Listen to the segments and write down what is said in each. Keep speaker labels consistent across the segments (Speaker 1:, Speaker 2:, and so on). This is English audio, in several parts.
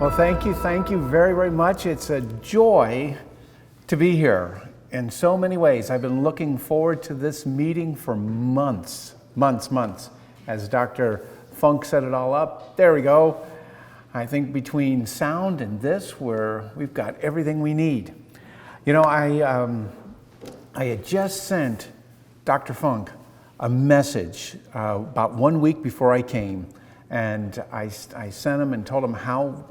Speaker 1: Well, thank you very, very much. It's a joy to be here in so many ways. I've been looking forward to this meeting for months. As Dr. Funk set it all up, there we go. I think between sound and this, we've got everything we need. You know, I had just sent Dr. Funk a message about 1 week before I came, and I sent him and told him how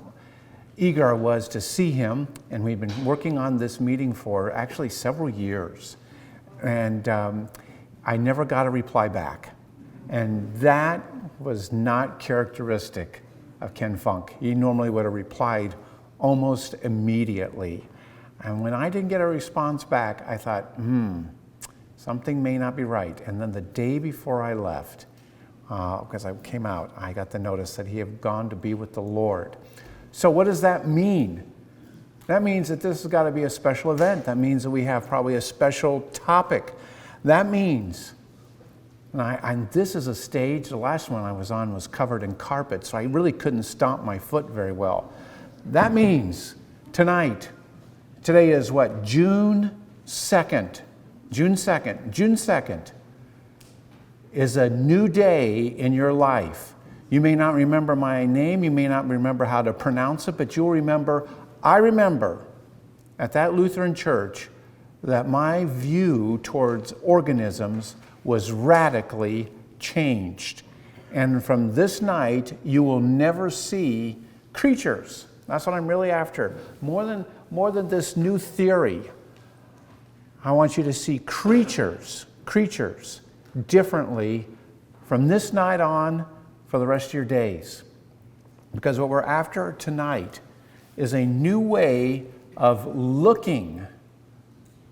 Speaker 1: eager I was to see him, and we've been working on this meeting for actually several years, and I never got a reply back, and that was not characteristic of Ken Funk. He normally would have replied almost immediately, and when I didn't get a response back, I thought, something may not be right. And then the day before I left, because I came out, I got the notice that he had gone to be with the Lord. So what does that mean? That means that this has got to be a special event. That means that we have probably a special topic. That means, and this is a stage, the last one I was on was covered in carpet, so I really couldn't stomp my foot very well. That means tonight, today is what, June 2nd. June 2nd is a new day in your life. You may not remember my name, you may not remember how to pronounce it, but you'll remember, I remember at that Lutheran church that my view towards organisms was radically changed. And from this night, you will never see creatures. That's what I'm really after. More than this new theory, I want you to see creatures differently from this night on for the rest of your days. Because what we're after tonight is a new way of looking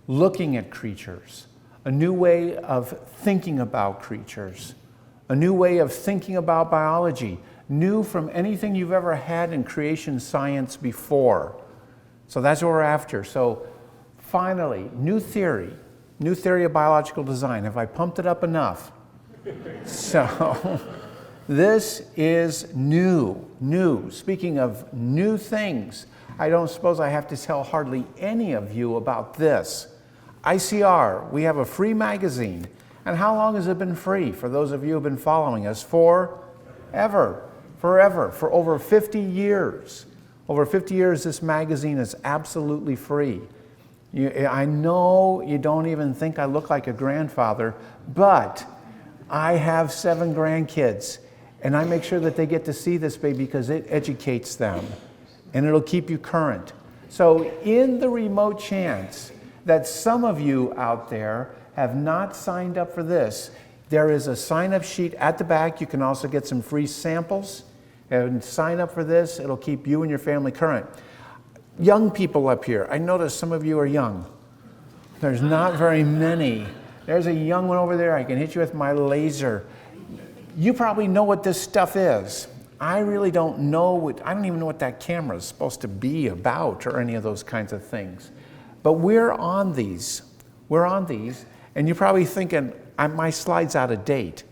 Speaker 1: at creatures, a new way of thinking about creatures, a new way of thinking about biology, new from anything you've ever had in creation science before. So that's what we're after. So finally, new theory of biological design. Have I pumped it up enough? So this is new. Speaking of new things, I don't suppose I have to tell hardly any of you about this. ICR, we have a free magazine. And how long has it been free? For those of you who have been following us, forever, for over 50 years. Over 50 years, this magazine is absolutely free. I know you don't even think I look like a grandfather, but I have 7 grandkids, and I make sure that they get to see this baby because it educates them, and it'll keep you current. So in the remote chance that some of you out there have not signed up for this, there is a sign-up sheet at the back. You can also get some free samples and sign up for this. It'll keep you and your family current. Young people up here, I notice some of you are young. There's not very many. There's a young one over there. I can hit you with my laser. You probably know what this stuff is. I really don't know. I don't even know what that camera is supposed to be about or any of those kinds of things. But we're on these. And you're probably thinking, my slide's out of date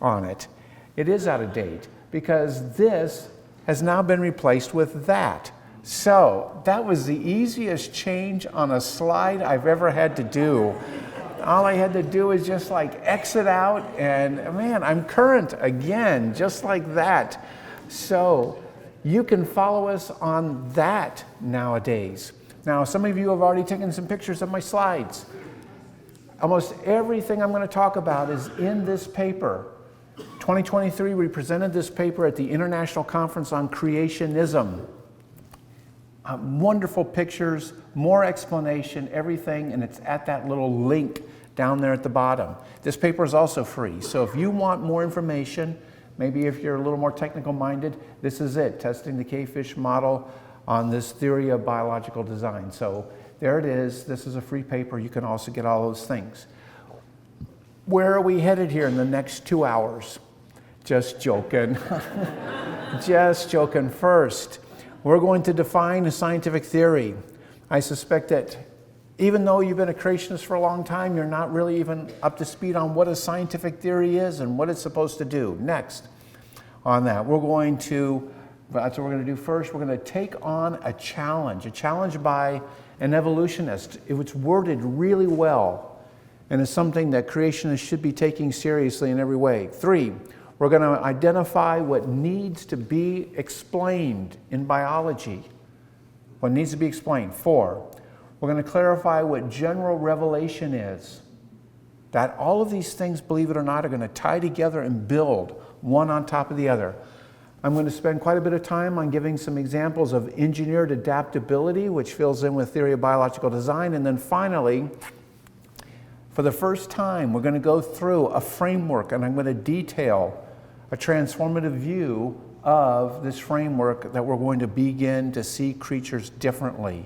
Speaker 1: on it. It is out of date because this has now been replaced with that. So that was the easiest change on a slide I've ever had to do. All I had to do is just like exit out and man, I'm current again, just like that. So you can follow us on that nowadays. Now, some of you have already taken some pictures of my slides. Almost everything I'm going to talk about is in this paper. 2023, we presented this paper at the International Conference on Creationism. Wonderful pictures, more explanation, everything, and it's at that little link down there at the bottom. This paper is also free, so if you want more information, maybe if you're a little more technical minded, this is it, Testing the K-Fish Model on this theory of biological design. So there it is. This is a free paper. You can also get all those things. Where are we headed here in the next 2 hours? Just joking. Just joking. First, we're going to define a scientific theory. I suspect that even though you've been a creationist for a long time, you're not really even up to speed on what a scientific theory is and what it's supposed to do. Next, on that, we're going to That's what we're going to do first. We're going to take on a challenge by an evolutionist. It was worded really well, and it's something that creationists should be taking seriously in every way. 3, we're going to identify what needs to be explained in biology. What needs to be explained. 4, we're going to clarify what general revelation is. That all of these things, believe it or not, are going to tie together and build one on top of the other. I'm going to spend quite a bit of time on giving some examples of engineered adaptability, which fills in with theory of biological design. And then finally, for the first time, we're going to go through a framework, and I'm going to detail a transformative view of this framework that we're going to begin to see creatures differently.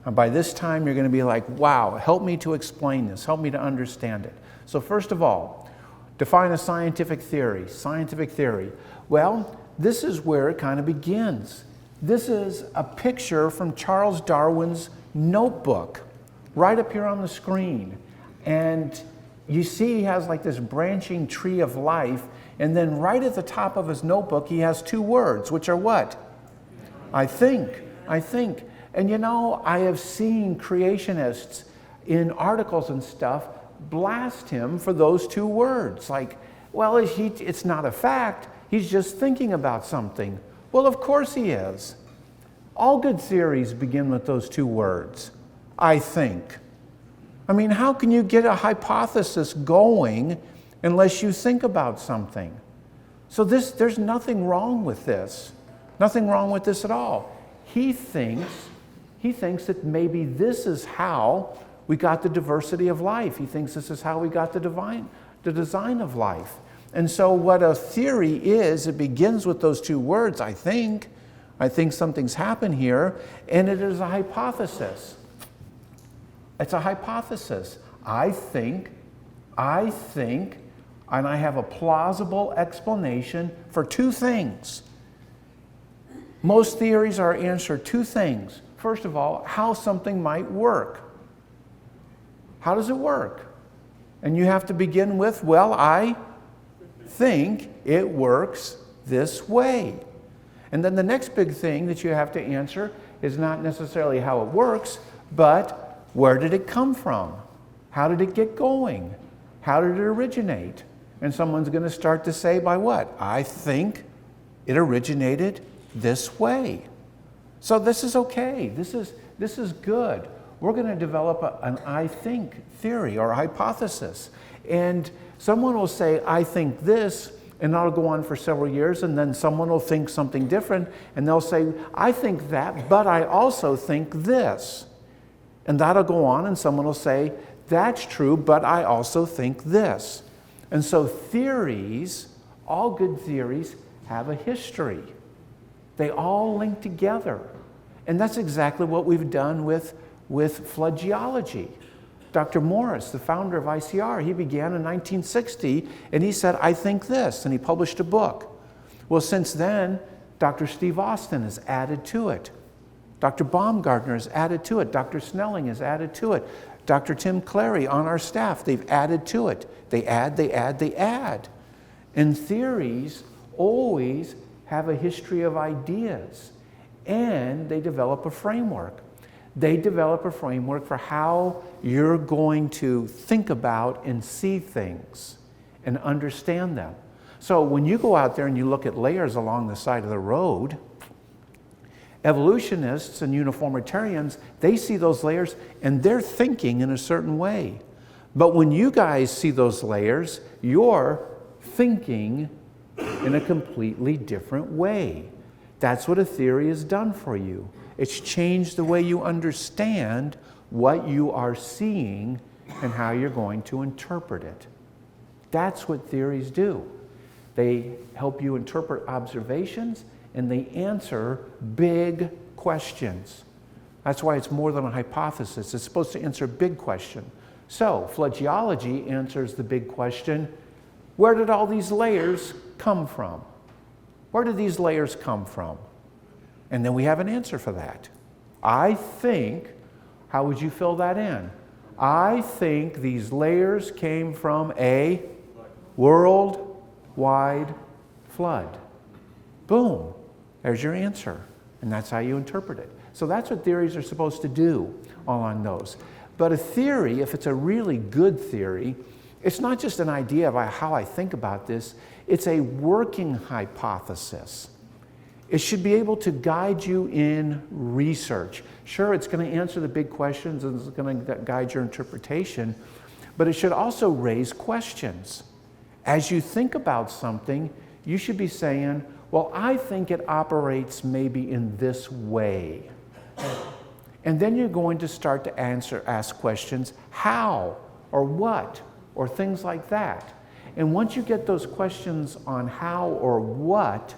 Speaker 1: And by this time, you're going to be like, wow, help me to explain this. Help me to understand it. So first of all, define a scientific theory. Scientific theory. Well, this is where it kind of begins. This is a picture from Charles Darwin's notebook, right up here on the screen. And you see he has like this branching tree of life, and then right at the top of his notebook, he has 2 words, which are what? I think. And you know, I have seen creationists in articles and stuff blast him for those 2 words. Like, well, it's not a fact. He's just thinking about something. Well, of course he is. All good theories begin with those 2 words. I think. I mean, how can you get a hypothesis going unless you think about something? So there's nothing wrong with this. Nothing wrong with this at all. He thinks that maybe this is how we got the diversity of life. He thinks this is how we got the design of life. And so what a theory is, it begins with those 2 words, I think. I think something's happened here, and it is a hypothesis. It's a hypothesis. I think, and I have a plausible explanation for 2 things. Most theories are answered 2 things. First of all, how something might work. How does it work? And you have to begin with, well, I think it works this way. And then the next big thing that you have to answer is not necessarily how it works, but where did it come from? How did it get going? How did it originate? And someone's going to start to say by what? I think it originated this way. So this is okay. This is good. We're going to develop an I think theory or hypothesis. And someone will say, I think this, and that'll go on for several years, and then someone will think something different, and they'll say, I think that, but I also think this. And that'll go on, and someone will say, that's true, but I also think this. And so theories, all good theories, have a history. They all link together. And that's exactly what we've done with flood geology. Dr. Morris, the founder of ICR, he began in 1960, and he said, I think this, and he published a book. Well, since then, Dr. Steve Austin has added to it. Dr. Baumgartner has added to it. Dr. Snelling has added to it. Dr. Tim Clary on our staff, they've added to it. They add. And theories always have a history of ideas, and they develop a framework. They develop a framework for how you're going to think about and see things and understand them. So when you go out there and you look at layers along the side of the road, evolutionists and uniformitarians, they see those layers and they're thinking in a certain way. But when you guys see those layers, you're thinking in a completely different way. That's what a theory has done for you. It's changed the way you understand what you are seeing and how you're going to interpret it. That's what theories do. They help you interpret observations, and they answer big questions. That's why it's more than a hypothesis. It's supposed to answer a big question. So, flood geology answers the big question, where did all these layers come from? Where did these layers come from? And then we have an answer for that. I think, how would you fill that in? I think these layers came from a worldwide flood. Boom. there's your answer. And that's how you interpret it. So that's what theories are supposed to do along those. But a theory, if it's a really good theory, it's not just an idea of how I think about this, it's a working hypothesis. It should be able to guide you in research. Sure, it's going to answer the big questions and it's going to guide your interpretation, but it should also raise questions. As you think about something, you should be saying, well, I think it operates maybe in this way. And then you're going to start to ask questions, how or what or things like that. And once you get those questions on how or what,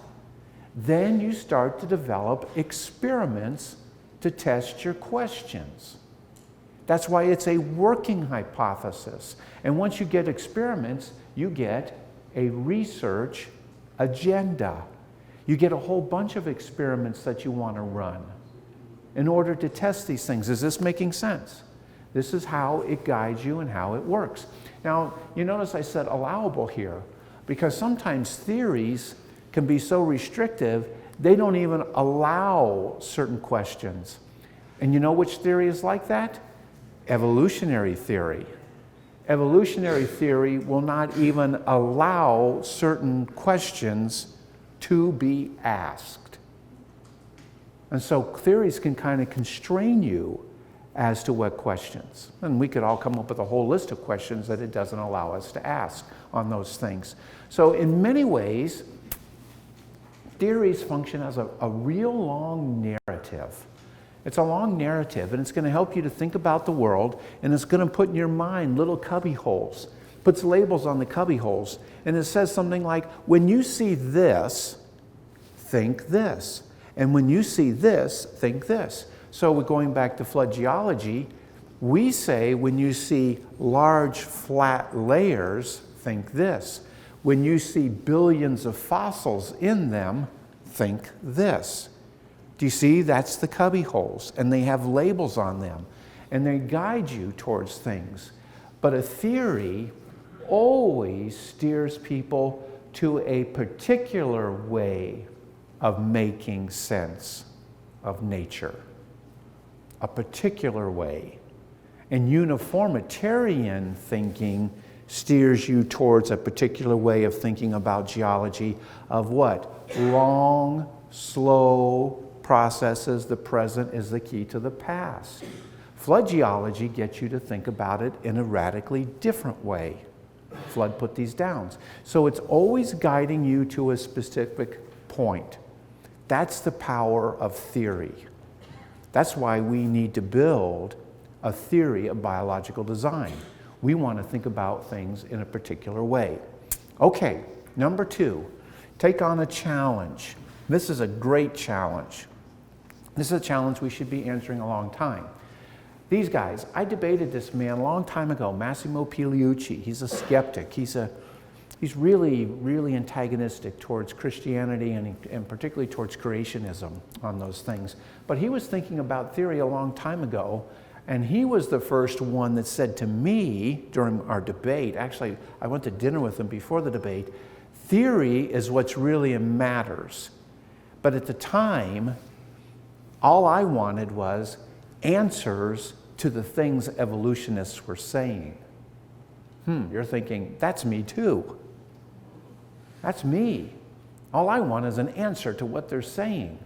Speaker 1: then you start to develop experiments to test your questions. That's why it's a working hypothesis. And once you get experiments, you get a research agenda. You get a whole bunch of experiments that you want to run in order to test these things. Is this making sense? This is how it guides you and how it works. Now, you notice I said allowable here, because sometimes theories can be so restrictive, they don't even allow certain questions. And you know which theory is like that? Evolutionary theory. Evolutionary theory will not even allow certain questions to be asked. And so theories can kind of constrain you as to what questions. And we could all come up with a whole list of questions that it doesn't allow us to ask on those things. So in many ways, theories function as a real long narrative. It's a long narrative, and it's going to help you to think about the world, and it's going to put in your mind little cubby holes, puts labels on the cubby holes, and it says something like, when you see this, think this. And when you see this, think this. So we're going back to flood geology. We say when you see large flat layers, think this. When you see billions of fossils in them, think this. Do you see? That's the cubby holes, and they have labels on them, and they guide you towards things. But a theory always steers people to a particular way of making sense of nature, a particular way. And uniformitarian thinking steers you towards a particular way of thinking about geology of what? Long, slow processes. The present is the key to the past. Flood geology gets you to think about it in a radically different way. Flood put these down. So it's always guiding you to a specific point. That's the power of theory. That's why we need to build a theory of biological design. We want to think about things in a particular way. Okay, number 2, take on a challenge. This is a great challenge. This is a challenge we should be answering a long time. These guys, I debated this man a long time ago, Massimo Pigliucci. He's a skeptic. He's really, really antagonistic towards Christianity and particularly towards creationism on those things. But he was thinking about theory a long time ago, and he was the first one that said to me during our debate, actually I went to dinner with him before the debate, theory is what's really matters. But at the time, all I wanted was answers to the things evolutionists were saying. You're thinking, that's me too. That's me. All I want is an answer to what they're saying.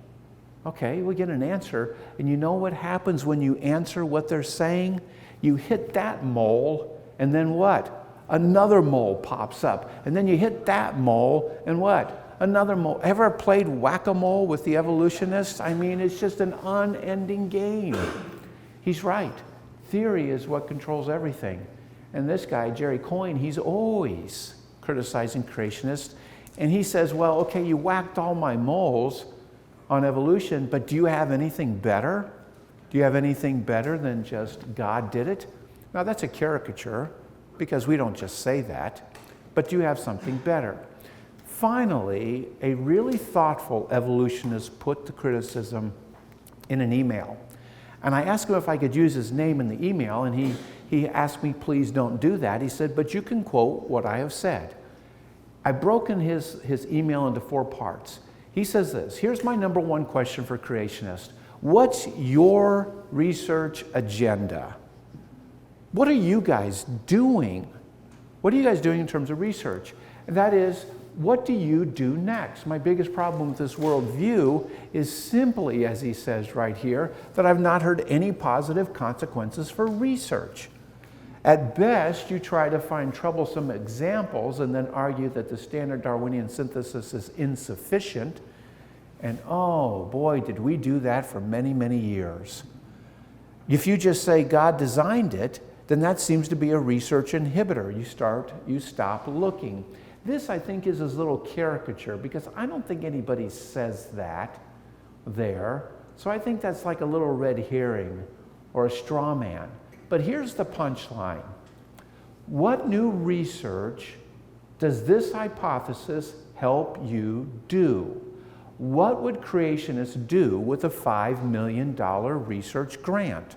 Speaker 1: Okay, we get an answer, and you know what happens when you answer what they're saying? You hit that mole, and then what? Another mole pops up, and then you hit that mole, and what? Another mole. Ever played whack-a-mole with the evolutionists? I mean, it's just an unending game. He's right. Theory is what controls everything. And this guy, Jerry Coyne, he's always criticizing creationists, and he says, well, okay, you whacked all my moles on evolution, but do you have anything better? Do you have anything better than just God did it? Now that's a caricature, because we don't just say that, but do you have something better? Finally, a really thoughtful evolutionist put the criticism in an email. And I asked him if I could use his name in the email, and he asked me, please don't do that. He said, but you can quote what I have said. I've broken his email into 4 parts. He says this, here's my number one question for creationists. What's your research agenda? What are you guys doing? What are you guys doing in terms of research? And that is, what do you do next? My biggest problem with this worldview is simply, as he says right here, that I've not heard any positive consequences for research. At best, you try to find troublesome examples and then argue that the standard Darwinian synthesis is insufficient. And oh boy, did we do that for many, many years. If you just say God designed it, then that seems to be a research inhibitor. You stop looking. This, I think, is his little caricature, because I don't think anybody says that there. So I think that's like a little red herring or a straw man. But here's the punchline. What new research does this hypothesis help you do? What would creationists do with a $5 million research grant?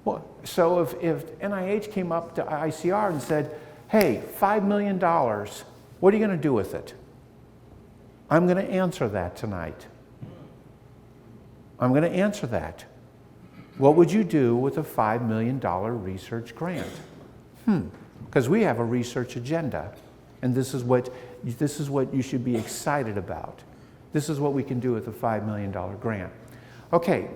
Speaker 1: Well, so if NIH came up to ICR and said, hey, $5 million, what are you going to do with it? I'm going to answer that tonight. I'm going to answer that. What would you do with a $5 million research grant? Because we have a research agenda, and this is what you should be excited about. This is what we can do with a $5 million grant. Okay,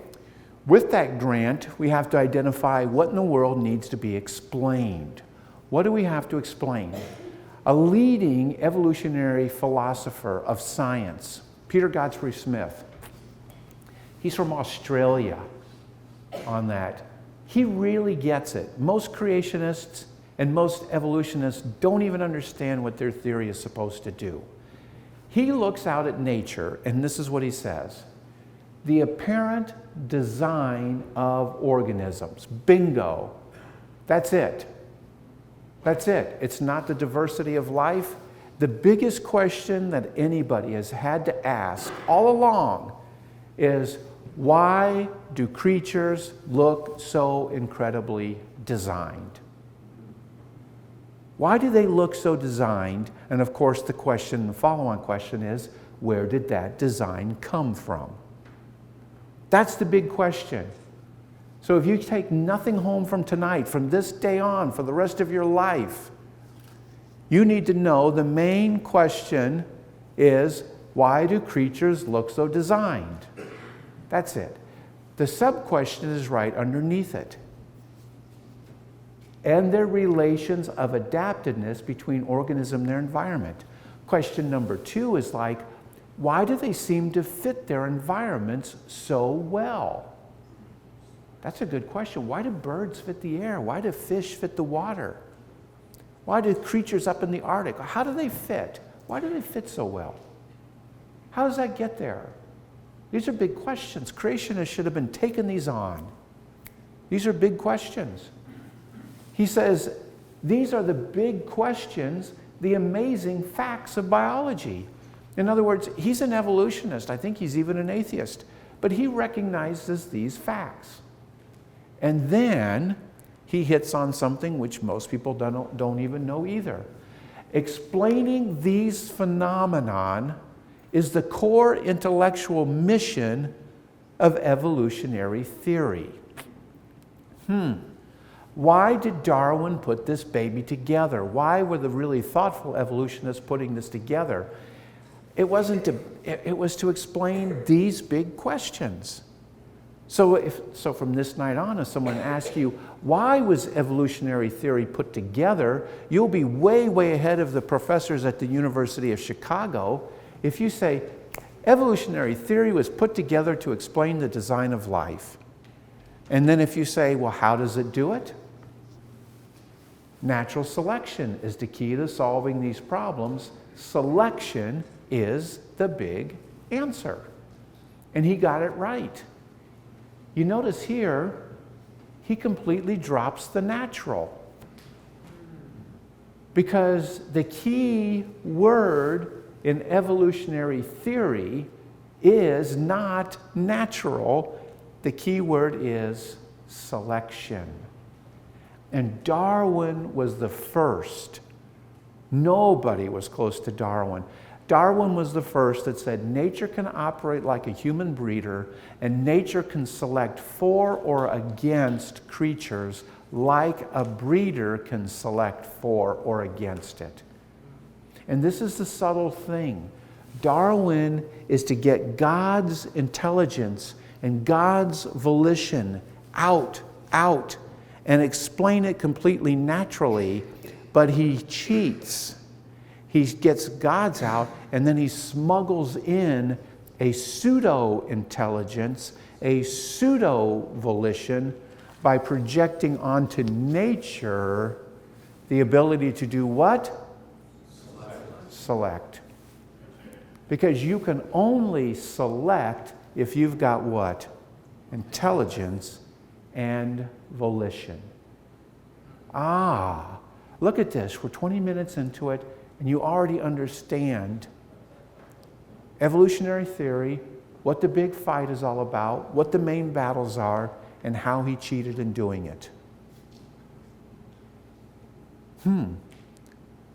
Speaker 1: with that grant, we have to identify what in the world needs to be explained. What do we have to explain? A leading evolutionary philosopher of science, Peter Godfrey Smith, he's from Australia on that. He really gets it. Most creationists and most evolutionists don't even understand what their theory is supposed to do. He looks out at nature, and this is what he says. The apparent design of organisms. Bingo. That's it. That's it. It's not the diversity of life. The biggest question that anybody has had to ask all along is, why do creatures look so incredibly designed? Why do they look so designed? And of course, the follow-on question is, where did that design come from? That's the big question. So if you take nothing home from tonight, from this day on, for the rest of your life, you need to know the main question is, why do creatures look so designed? That's it. The sub-question is right underneath it. And their relations of adaptedness between organism and their environment. Question number 2 is like, why do they seem to fit their environments so well? That's a good question. Why do birds fit the air? Why do fish fit the water? Why do creatures up in the Arctic, how do they fit? Why do they fit so well? How does that get there? These are big questions. Creationists should have been taking these on. These are big questions. He says, these are the big questions, the amazing facts of biology. In other words, he's an evolutionist. I think he's even an atheist. But he recognizes these facts. And then he hits on something which most people don't even know either. Explaining these phenomenon is the core intellectual mission of evolutionary theory. Why did Darwin put this baby together? Why were the really thoughtful evolutionists putting this together? It was to explain these big questions. So from this night on, if someone asks you, why was evolutionary theory put together, you'll be way, way ahead of the professors at the University of Chicago if you say, evolutionary theory was put together to explain the design of life. And then if you say, well, how does it do it? Natural selection is the key to solving these problems. Selection is the big answer. And he got it right. You notice here, he completely drops the natural. Because the key word in evolutionary theory is not natural. The key word is selection. And Darwin was the first. Nobody was close to Darwin. Darwin was the first that said nature can operate like a human breeder, and nature can select for or against creatures like a breeder can select for or against it. And this is the subtle thing. Darwin is to get God's intelligence and God's volition out, and explain it completely naturally, but he cheats. He gets God's out, and then he smuggles in a pseudo-intelligence, a pseudo-volition, by projecting onto nature the ability to do what? Select. Because you can only select if you've got what? Intelligence and volition. Look at this. We're 20 minutes into it, and you already understand evolutionary theory, what the big fight is all about, what the main battles are, and how he cheated in doing it.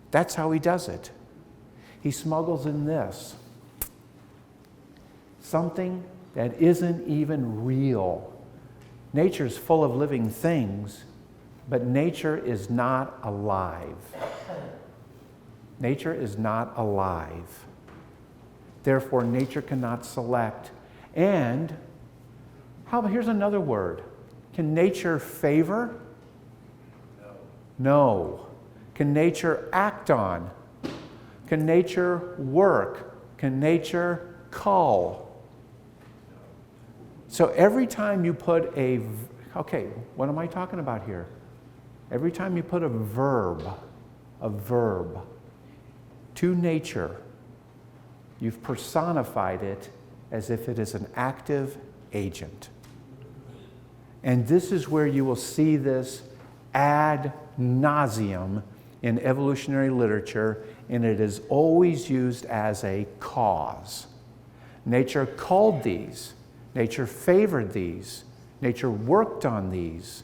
Speaker 1: That's how he does it. He smuggles in this. Something that isn't even real. Nature's full of living things, but nature is not alive. Nature is not alive. Therefore, nature cannot select. And here's another word. Can nature favor? No. Can nature act on? Can nature work? Can nature cull? So every time you put what am I talking about here? Every time you put a verb to nature, you've personified it as if it is an active agent. And this is where you will see this ad nauseum in evolutionary literature, and it is always used as a cause. Nature called these. Nature favored these. Nature worked on these.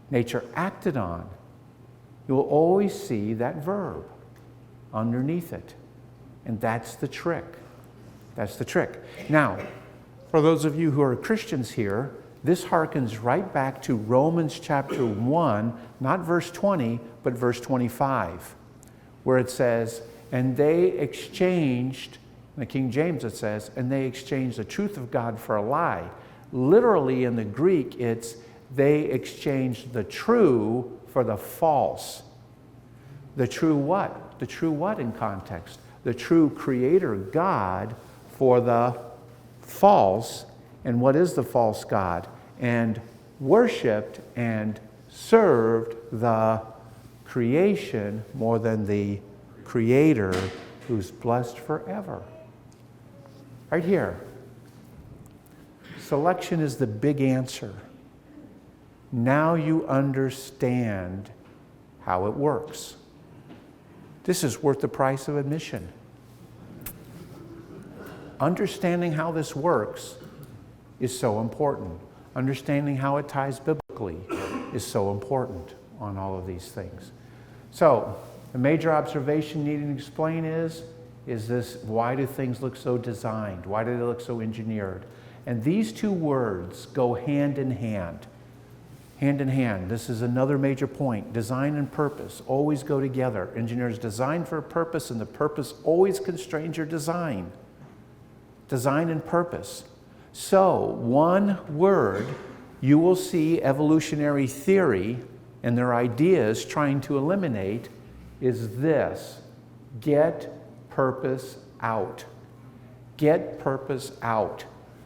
Speaker 1: Nature acted on. You will always see that verb underneath it. And that's the trick. That's the trick. Now, for those of you who are Christians here, this harkens right back to Romans chapter 1, not verse 20, but verse 25, where it says, and they exchanged, in the King James it says, and they exchanged the truth of God for a lie. Literally in the Greek, it's they exchanged the true for the false. The true what? The true what in context? The true creator God for the false. And what is the false God? And worshiped and served the creation more than the creator who's blessed forever. Right here. Selection is the big answer. Now you understand how it works. This is worth the price of admission. Understanding how this works is so important. Understanding how it ties biblically is so important on all of these things. So, the major observation needing to explain is this: why do things look so designed? Why do they look so engineered? And these two words go hand in hand. Hand in hand. This is another major point. Design and purpose always go together. Engineers design for a purpose, and the purpose always constrains your design. Design and purpose. So, one word you will see evolutionary theory and their ideas trying to eliminate is this: get purpose out. Get purpose out.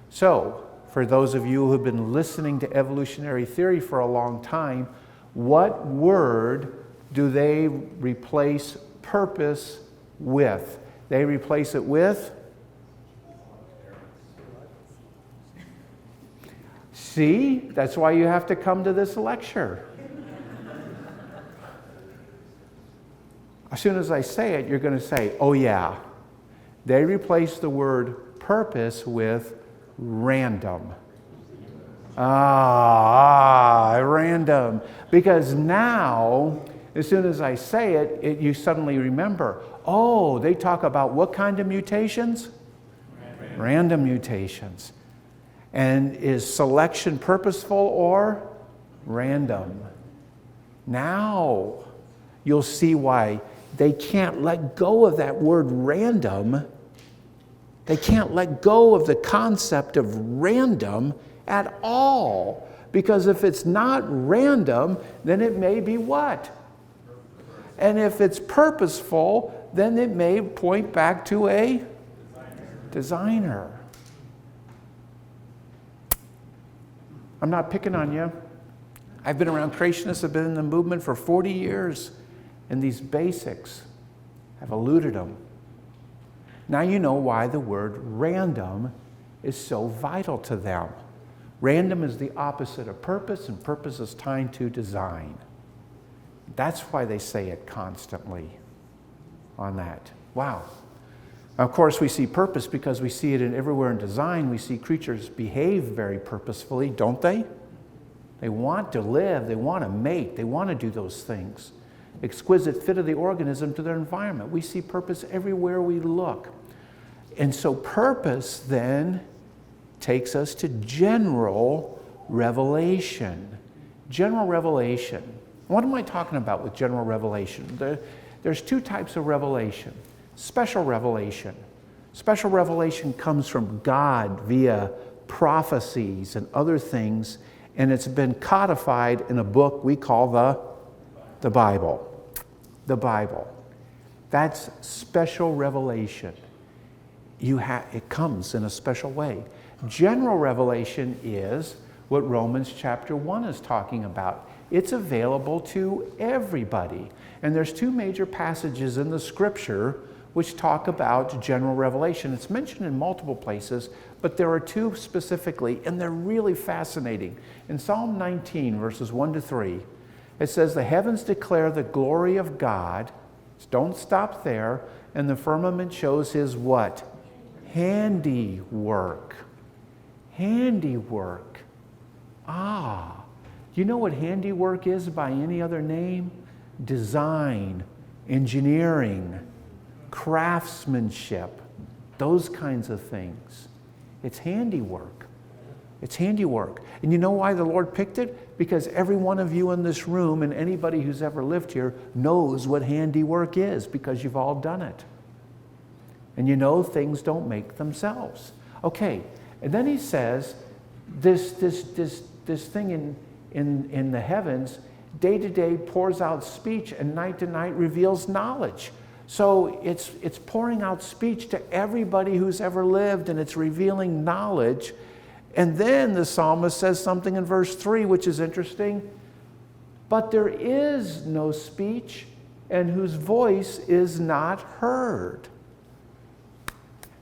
Speaker 1: So, for those of you who have been listening to evolutionary theory for a long time, what word do they replace purpose with? They replace it with? See, that's why you have to come to this lecture. As soon as I say it, you're going to say, oh yeah. They replace the word purpose with random. Random. Because now, as soon as I say it, you suddenly remember, Oh, they talk about what kind of mutations? Random mutations. And is selection purposeful or random? Now you'll see why they can't let go of that word random. They can't let go of the concept of random at all. Because if it's not random, then it may be what? And if it's purposeful, then it may point back to a designer. I'm not picking on you. I've been around creationists, I've been in the movement for 40 years, and these basics have eluded them. Now you know why the word random is so vital to them. Random is the opposite of purpose, and purpose is tied to design. That's why they say it constantly on that. Wow. Of course, we see purpose because we see it everywhere in design. We see creatures behave very purposefully, don't they? They want to live, they want to mate, they want to do those things. Exquisite fit of the organism to their environment. We see purpose everywhere we look. And so purpose then takes us to general revelation. General revelation. What am I talking about with general revelation? There's two types of revelation. Special revelation. Special revelation comes from God via prophecies and other things, and it's been codified in a book we call the Bible. The Bible. That's special revelation. It comes in a special way. General revelation is what Romans chapter 1 is talking about. It's available to everybody. And there's two major passages in the scripture which talk about general revelation. It's mentioned in multiple places, but there are two specifically, and they're really fascinating. In Psalm 19, verses 1 to 3, it says, "The heavens declare the glory of God." Don't stop there. "And the firmament shows his" what? Handiwork. Handiwork. Ah. Do you know what handiwork is by any other name? Design, engineering, craftsmanship, those kinds of things. It's handiwork. It's handiwork. And you know why the Lord picked it? Because every one of you in this room and anybody who's ever lived here knows what handiwork is because you've all done it. And you know things don't make themselves. Okay, and then he says this thing in the heavens, day to day pours out speech, and night to night reveals knowledge. So it's pouring out speech to everybody who's ever lived, and it's revealing knowledge. And then the psalmist says something in verse 3, which is interesting. "But there is no speech, and whose voice is not heard."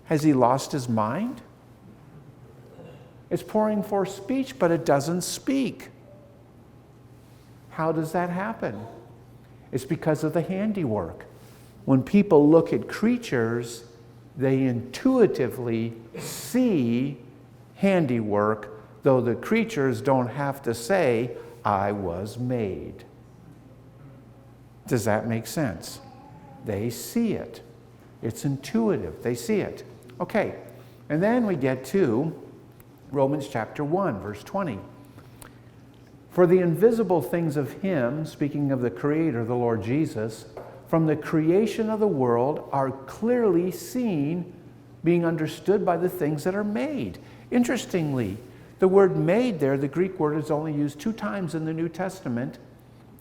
Speaker 1: Has he lost his mind? It's pouring forth speech, but it doesn't speak. How does that happen? It's because of the handiwork. When people look at creatures, they intuitively see handiwork, though the creatures don't have to say, "I was made." Does that make sense? They see it. It's intuitive. They see it. Okay, and then we get to Romans chapter 1, verse 20. "For the invisible things of him," speaking of the Creator, the Lord Jesus, "from the creation of the world are clearly seen, being understood by the things that are made." Interestingly, the word "made" there, the Greek word, is only used 2 times in the New Testament,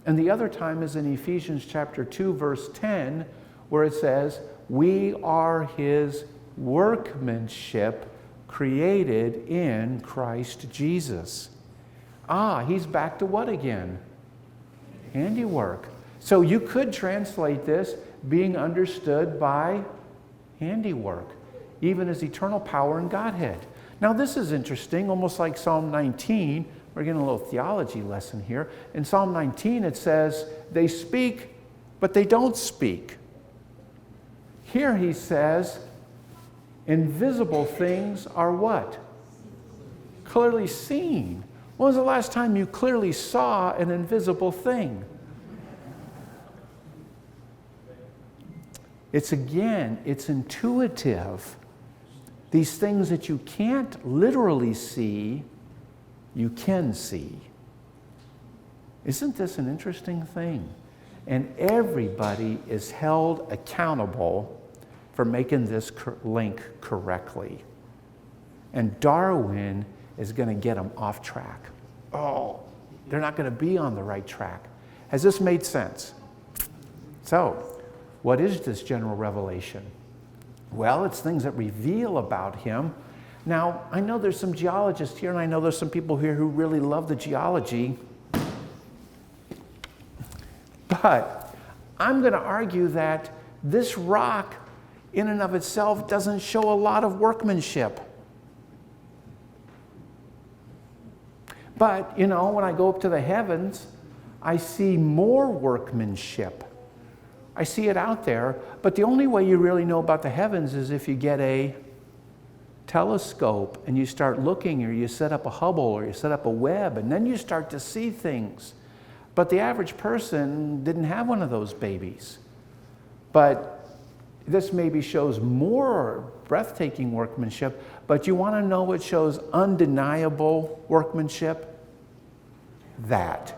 Speaker 1: and the other time is in Ephesians chapter 2, verse 10, where it says, "We are his workmanship, created in Christ Jesus." Ah, he's back to what again? Handiwork. So you could translate this being understood by handiwork, even as eternal power and Godhead. Now this is interesting, almost like Psalm 19. We're getting a little theology lesson here. In Psalm 19 it says, "They speak, but they don't speak." Here he says, invisible things are what? Clearly seen. When was the last time you clearly saw an invisible thing? It's intuitive. These things that you can't literally see, you can see. Isn't this an interesting thing? And everybody is held accountable for making this link correctly. And Darwin is going to get them off track. Oh, they're not going to be on the right track. Has this made sense? So, what is this general revelation? Well, it's things that reveal about him. Now, I know there's some geologists here, and I know there's some people here who really love the geology. But I'm going to argue that this rock in and of itself doesn't show a lot of workmanship. But, when I go up to the heavens, I see more workmanship. I see it out there, but the only way you really know about the heavens is if you get a telescope and you start looking, or you set up a Hubble, or you set up a Webb, and then you start to see things. But the average person didn't have one of those babies. But this maybe shows more breathtaking workmanship, but you want to know what shows undeniable workmanship? That.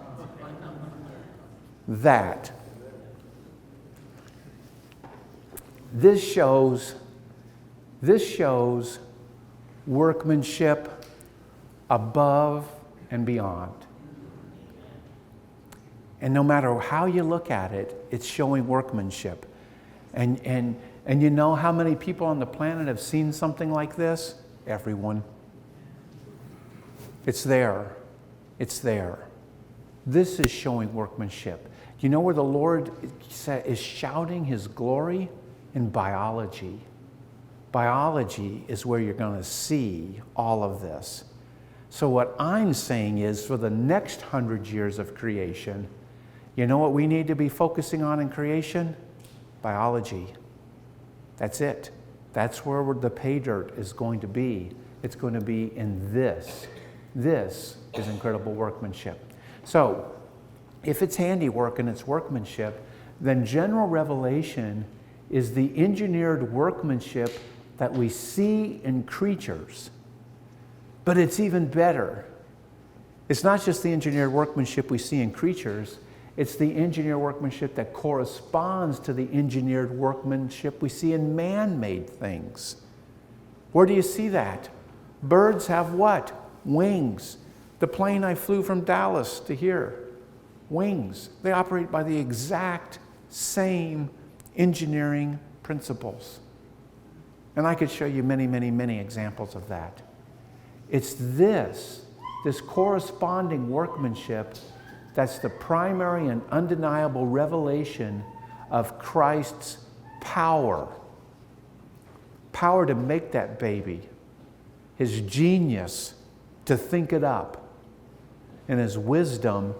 Speaker 1: This shows workmanship above and beyond. And no matter how you look at it, it's showing workmanship. And you know how many people on the planet have seen something like this? Everyone. It's there. It's there. This is showing workmanship. You know where the Lord is shouting his glory? In biology. Biology is where you're going to see all of this. So what I'm saying is, for the next 100 years of creation, you know what we need to be focusing on in creation? Biology. That's it. That's where the pay dirt is going to be. It's going to be in this. This is incredible workmanship. So, if it's handiwork and it's workmanship, then general revelation is the engineered workmanship that we see in creatures. But it's even better. It's not just the engineered workmanship we see in creatures, it's the engineered workmanship that corresponds to the engineered workmanship we see in man-made things. Where do you see that? Birds have what? Wings. The plane I flew from Dallas to here, wings. They operate by the exact same engineering principles. And I could show you many, many, many examples of that. It's this corresponding workmanship that's the primary and undeniable revelation of Christ's power. Power to make that baby. His genius to think it up. And his wisdom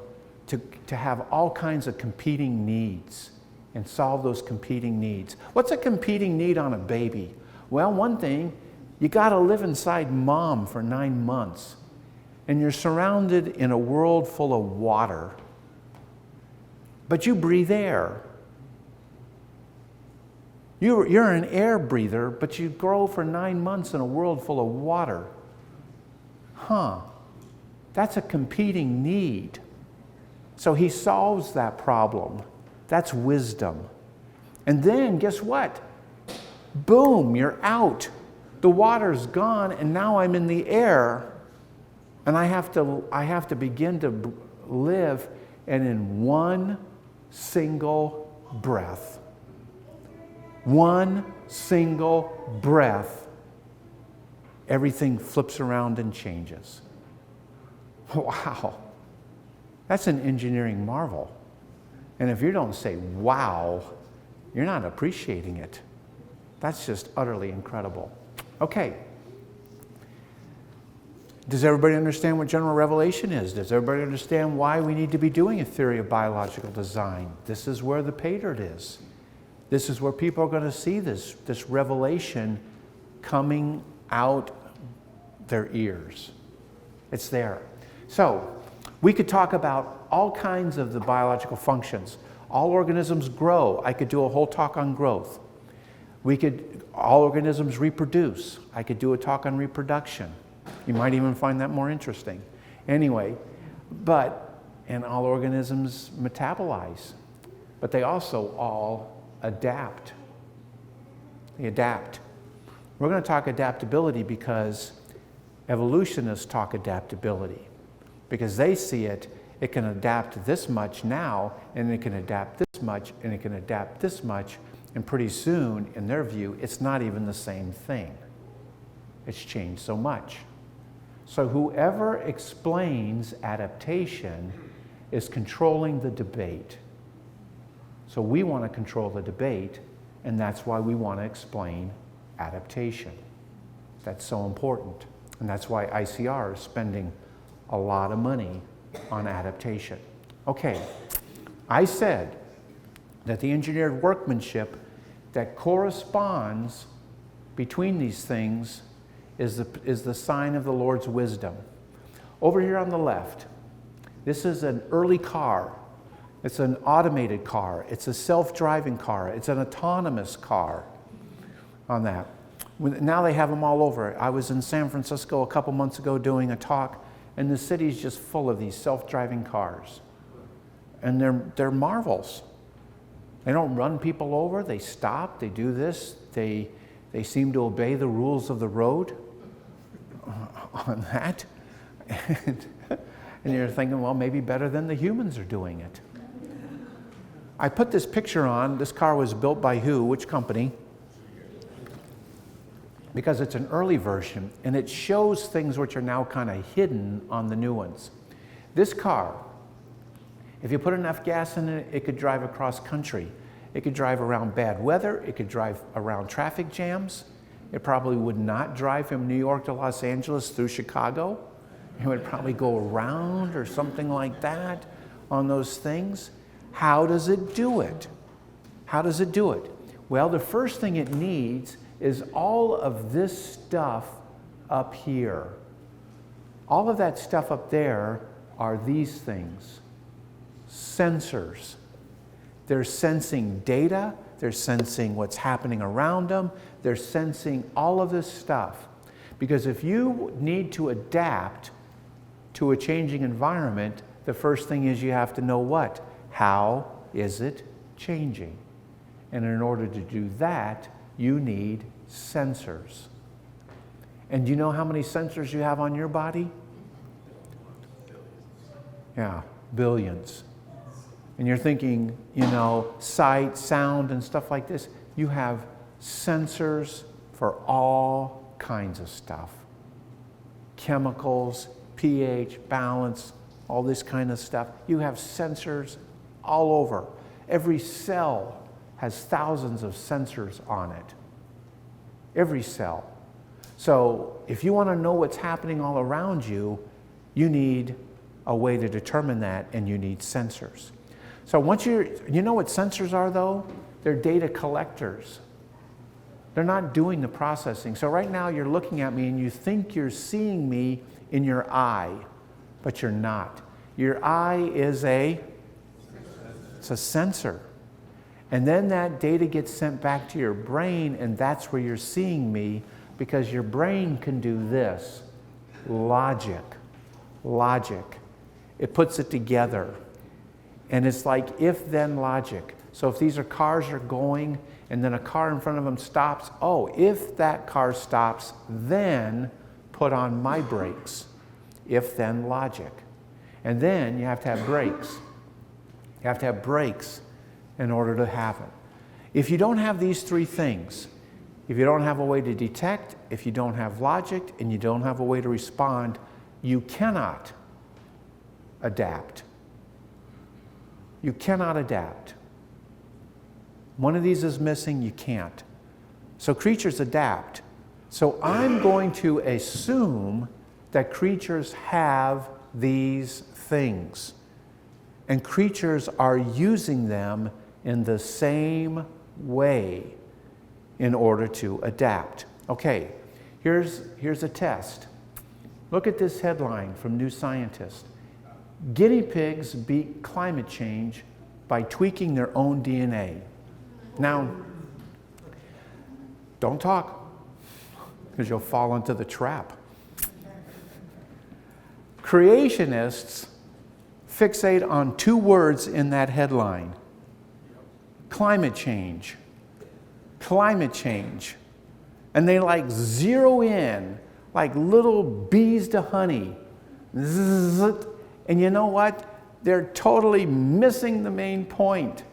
Speaker 1: to have all kinds of competing needs and solve those competing needs. What's a competing need on a baby? Well, one thing, you got to live inside mom for 9 months. And you're surrounded in a world full of water. But you breathe air. You're an air breather, but you grow for 9 months in a world full of water. That's a competing need. So he solves that problem. That's wisdom. And then, guess what? Boom, you're out. The water's gone, and now I'm in the air. And I have to begin to live, and in one single breath. One single breath, everything flips around and changes. Wow. That's an engineering marvel. And if you don't say, wow, you're not appreciating it. That's just utterly incredible. Okay. Does everybody understand what general revelation is? Does everybody understand why we need to be doing a theory of biological design? This is where the pay dirt is. This is where people are going to see this revelation coming out their ears. It's there. So, we could talk about all kinds of the biological functions. All organisms grow. I could do a whole talk on growth. All organisms reproduce. I could do a talk on reproduction. You might even find that more interesting. Anyway, and all organisms metabolize, but they also all adapt. They adapt. We're going to talk adaptability because evolutionists talk adaptability, because they see it can adapt this much now, and it can adapt this much, and it can adapt this much, and pretty soon, in their view, it's not even the same thing. It's changed so much. So whoever explains adaptation is controlling the debate. So we want to control the debate, and that's why we want to explain adaptation. That's so important. And that's why ICR is spending a lot of money on adaptation. Okay, I said that the engineered workmanship that corresponds between these things is the sign of the Lord's wisdom. Over here on the left, this is an early car. It's an automated car. It's a self-driving car. It's an autonomous car on that. Now they have them all over. I was in San Francisco a couple months ago doing a talk, and the city's just full of these self-driving cars. And they're marvels. They don't run people over. They stop. They do this. They seem to obey the rules of the road on that. And you're thinking, well, maybe better than the humans are doing it. I put this picture on. This car was built by who? Which company? Because it's an early version, and it shows things which are now kind of hidden on the new ones. This car, if you put enough gas in it, it could drive across country. It could drive around bad weather. It could drive around traffic jams. It probably would not drive from New York to Los Angeles through Chicago. It would probably go around or something like that on those things. How does it do it? How does it do it? Well, the first thing it needs is all of this stuff up here. All of that stuff up there are these things. Sensors. They're sensing data. They're sensing what's happening around them. They're sensing all of this stuff. Because if you need to adapt to a changing environment, the first thing is you have to know what? How is it changing? And in order to do that, you need sensors. And do you know how many sensors you have on your body? Yeah, billions. And you're thinking, sight, sound, and stuff like this. You have sensors for all kinds of stuff. Chemicals, pH, balance, all this kind of stuff. You have sensors all over. Every cell has thousands of sensors on it. Every cell. So if you want to know what's happening all around you, you need a way to determine that, and you need sensors. So once you know what sensors are, though? They're data collectors. They're not doing the processing. So right now you're looking at me and you think you're seeing me in your eye, but you're not. Your eye is it's a sensor. And then that data gets sent back to your brain, and that's where you're seeing me, because your brain can do this. Logic. It puts it together. And it's like if-then logic. So if these cars are going, and then a car in front of them stops, if that car stops, then put on my brakes. If-then logic. And then you have to have brakes. You have to have brakes in order to have it. If you don't have these three things, if you don't have a way to detect, if you don't have logic, and you don't have a way to respond, you cannot adapt. You cannot adapt. One of these is missing, you can't. So creatures adapt. So I'm going to assume that creatures have these things. And creatures are using them in the same way in order to adapt. Okay, here's a test. Look at this headline from New Scientist. Guinea pigs beat climate change by tweaking their own DNA. Now, Don't talk, because you'll fall into the trap. Creationists fixate on two words in that headline. Climate change. Climate change. And they like zero in like little bees to honey. Zzz, and you know what? They're totally missing the main point.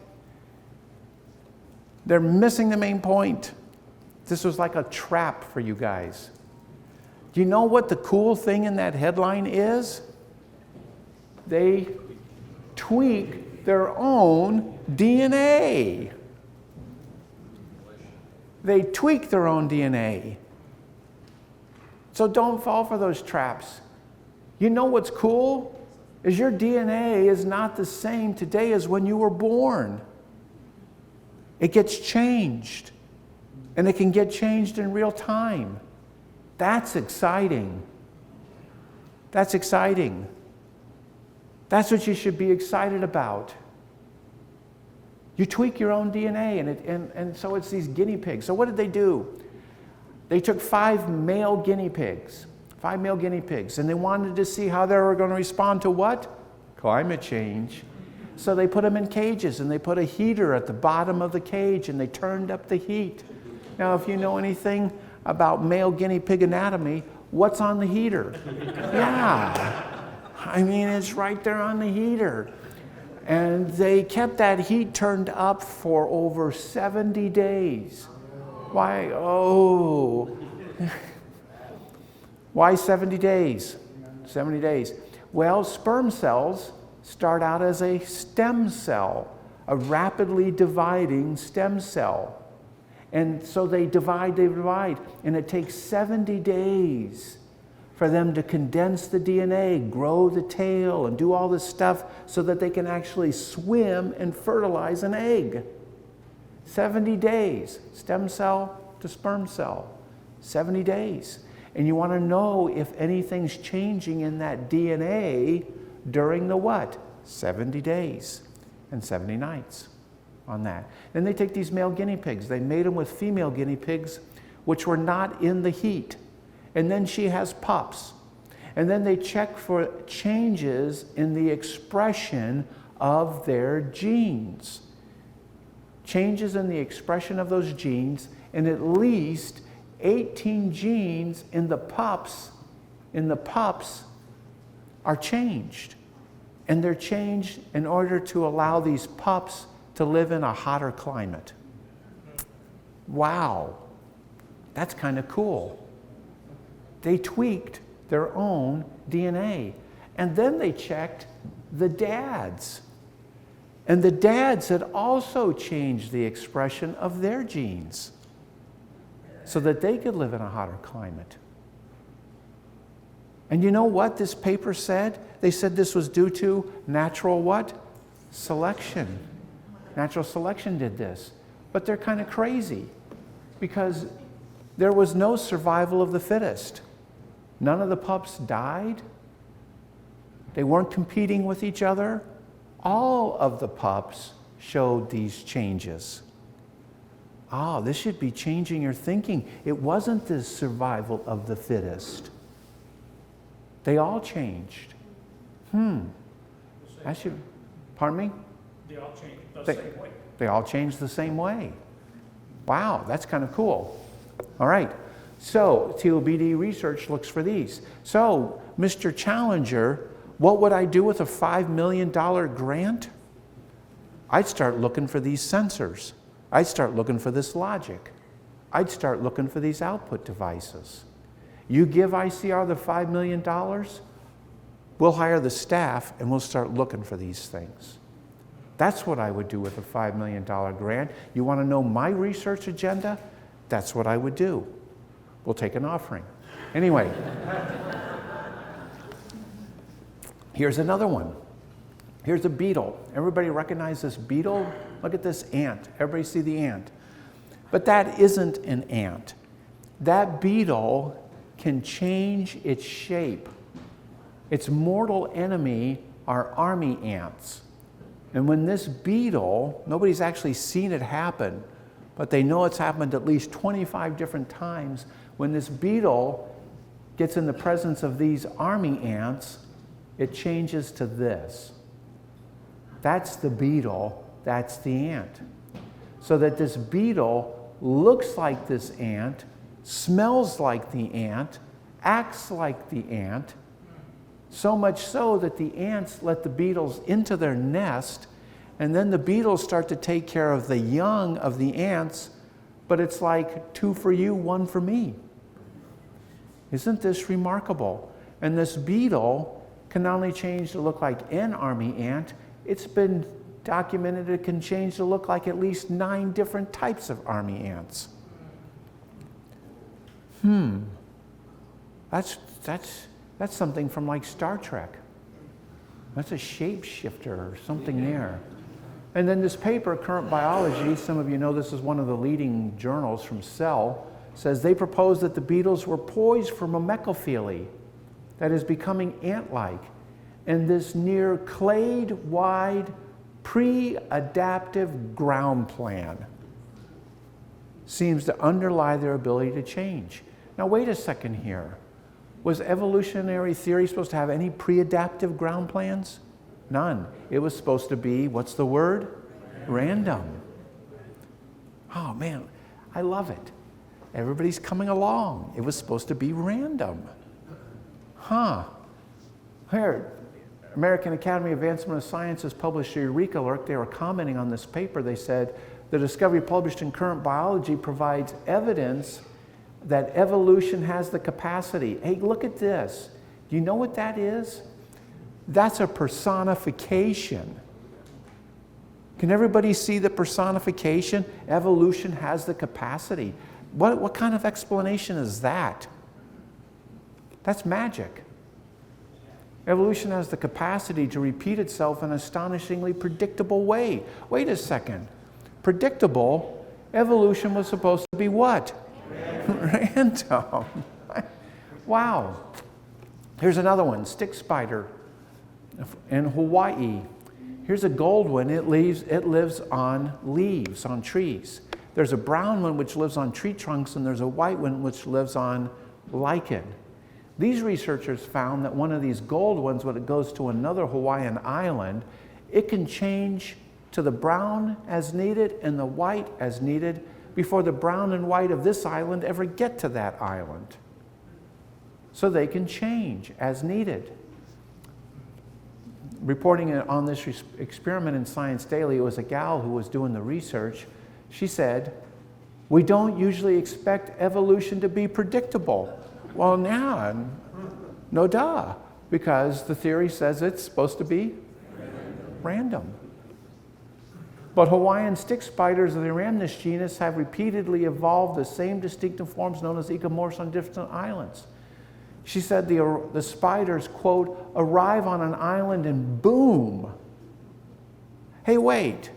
Speaker 1: They're missing the main point. This was like a trap for you guys. Do you know what the cool thing in that headline is? They tweak their own DNA. They tweak their own DNA. So don't fall for those traps. You know what's cool? Is your DNA is not the same today as when you were born. It gets changed. And it can get changed in real time. That's exciting. That's exciting. That's what you should be excited about. You tweak your own DNA, and so it's these guinea pigs. So what did they do? They took 5 male guinea pigs, and they wanted to see how they were going to respond to what? Climate change. So they put them in cages, and they put a heater at the bottom of the cage, and they turned up the heat. Now, if you know anything about male guinea pig anatomy, what's on the heater? Yeah. I mean, it's right there on the heater. And they kept that heat turned up for over 70 days. Why? Oh. Why 70 days? 70 days. Well, sperm cells start out as a stem cell, a rapidly dividing stem cell. And so they divide, and it takes 70 days for them to condense the DNA, grow the tail, and do all this stuff so that they can actually swim and fertilize an egg. 70 days, stem cell to sperm cell, 70 days. And you want to know if anything's changing in that DNA during the what? 70 days and 70 nights on that. Then they take these male guinea pigs. They mate them with female guinea pigs, which were not in the heat. And then she has pups. And then they check for changes in the expression of their genes. Changes in the expression of those genes, and at least 18 genes in the pups are changed. And they're changed in order to allow these pups to live in a hotter climate. Wow, that's kind of cool. They tweaked their own DNA. And then they checked the dads. And the dads had also changed the expression of their genes so that they could live in a hotter climate. And you know what this paper said? They said this was due to natural what? Selection. Natural selection did this. But they're kind of crazy because there was no survival of the fittest. None of the pups died. They weren't competing with each other. All of the pups showed these changes. Ah, this should be changing your thinking. It wasn't the survival of the fittest. They all changed. That should, pardon me?
Speaker 2: They all changed the same way.
Speaker 1: They all changed the same way. Wow, that's kind of cool. All right, so TOBD research looks for these. So, Mr. Challenger, what would I do with a $5 million grant? I'd start looking for these sensors. I'd start looking for this logic. I'd start looking for these output devices. You give ICR the $5 million, we'll hire the staff and we'll start looking for these things. That's what I would do with a $5 million grant. You want to know my research agenda? That's what I would do. We'll take an offering. Anyway, here's another one. Here's a beetle. Everybody recognize this beetle? Look at this ant. Everybody see the ant? But that isn't an ant. That beetle can change its shape. Its mortal enemy are army ants. And when this beetle, nobody's actually seen it happen, but they know it's happened at least 25 different times. When this beetle gets in the presence of these army ants, it changes to this. That's the beetle, that's the ant. So that this beetle looks like this ant, smells like the ant, acts like the ant, so much so that the ants let the beetles into their nest, and then the beetles start to take care of the young of the ants, but it's like 2 for you, 1 for me. Isn't this remarkable? And this beetle can not only change to look like an army ant, it's been documented it can change to look like at least 9 different types of army ants. That's something from like Star Trek. That's a shapeshifter or something there. And then this paper, Current Biology, some of you know this is one of the leading journals from Cell, says they propose that the beetles were poised for mimecophilia, that is becoming ant-like, and this near clade-wide pre-adaptive ground plan seems to underlie their ability to change. Now wait a second here. Was evolutionary theory supposed to have any pre-adaptive ground plans? None. It was supposed to be, what's the word? Random. Oh man, I love it. Everybody's coming along. It was supposed to be random. Here, American Academy of Advancement of Sciences published a Eureka alert. They were commenting on this paper. They said, the discovery published in Current Biology provides evidence that evolution has the capacity. Hey, look at this. Do you know what that is? That's a personification. Can everybody see the personification? Evolution has the capacity. What kind of explanation is that? That's magic. Evolution has the capacity to repeat itself in an astonishingly predictable way. Wait a second. Predictable? Evolution was supposed to be what? Random. Wow. Here's another one, stick spider in Hawaii. Here's a gold one. It lives on leaves, on trees. There's a brown one which lives on tree trunks, and there's a white one which lives on lichen. These researchers found that one of these gold ones, when it goes to another Hawaiian island, it can change to the brown as needed and the white as needed before the brown and white of this island ever get to that island. So they can change as needed. Reporting on this experiment in Science Daily, it was a gal who was doing the research. She said, we don't usually expect evolution to be predictable. Well, now, no duh, because the theory says it's supposed to be random. But Hawaiian stick spiders of the Rhamnus genus have repeatedly evolved the same distinctive forms known as ecomorphs on different islands. She said the spiders, quote, arrive on an island and boom. Hey, wait.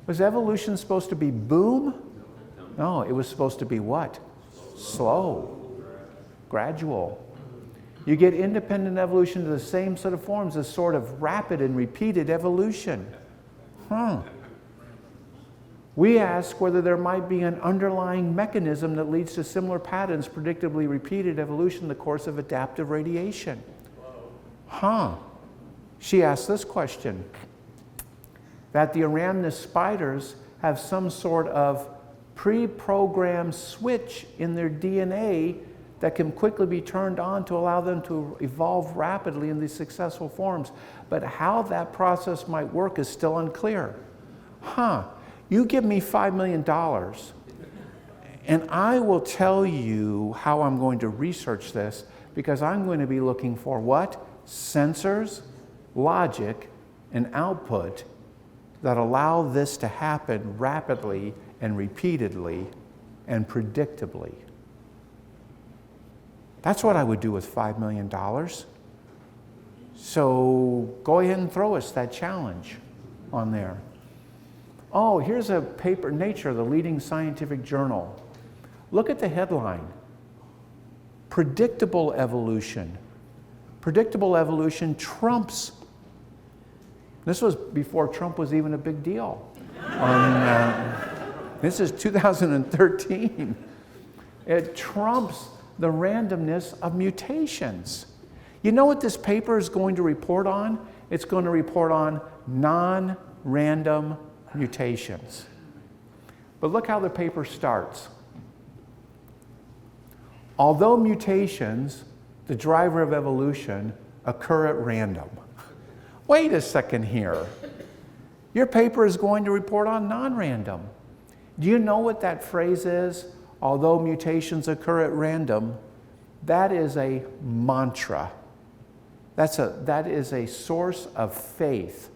Speaker 1: Was evolution supposed to be boom? No, it was supposed to be what? Slow. Gradual. You get independent evolution to the same set of forms as sort of rapid and repeated evolution. We ask whether there might be an underlying mechanism that leads to similar patterns, predictably repeated evolution in the course of adaptive radiation. She asked this question, that the Rhamnus spiders have some sort of pre-programmed switch in their DNA that can quickly be turned on to allow them to evolve rapidly in these successful forms. But how that process might work is still unclear. You give me $5 million, and I will tell you how I'm going to research this, because I'm going to be looking for what? Sensors, logic, and output that allow this to happen rapidly and repeatedly and predictably. That's what I would do with $5 million. So go ahead and throw us that challenge on there. Oh, here's a paper, Nature, the leading scientific journal. Look at the headline. Predictable evolution. Predictable evolution trumps. This was before Trump was even a big deal. This is 2013. It trumps the randomness of mutations. You know what this paper is going to report on? It's going to report on non-random mutations. But look how the paper starts. Although mutations, the driver of evolution, occur at random. Wait a second here. Your paper is going to report on non-random. Do you know what that phrase is? Although mutations occur at random, that is a mantra. That is a source of faith.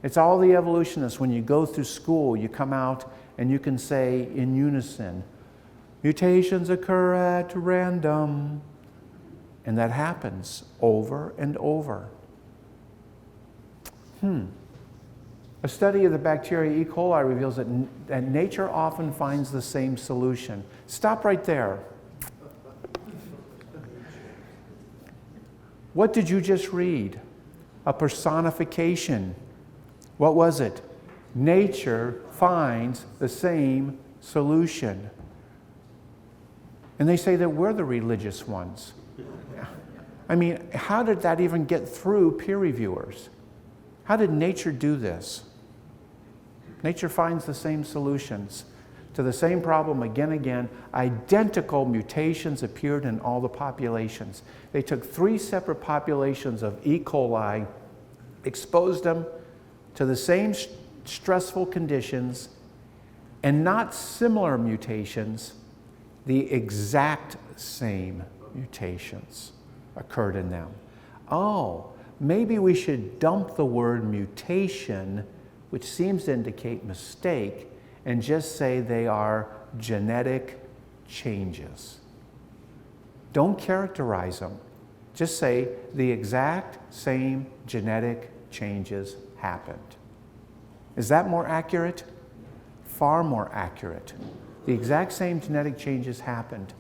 Speaker 1: It's all the evolutionists. When you go through school, you come out and you can say in unison, mutations occur at random. And that happens over and over. A study of the bacteria E. coli reveals that nature often finds the same solution. Stop right there. What did you just read? A personification. What was it? Nature finds the same solution. And they say that we're the religious ones. I mean, how did that even get through peer reviewers? How did nature do this? Nature finds the same solutions to the same problem again and again. Identical mutations appeared in all the populations. They took 3 separate populations of E. coli, exposed them to the same stressful conditions, and not similar mutations, the exact same mutations occurred in them. Oh, maybe we should dump the word mutation, which seems to indicate mistake, and just say they are genetic changes. Don't characterize them. Just say the exact same genetic changes happened. Is that more accurate? Far more accurate. The exact same genetic changes happened.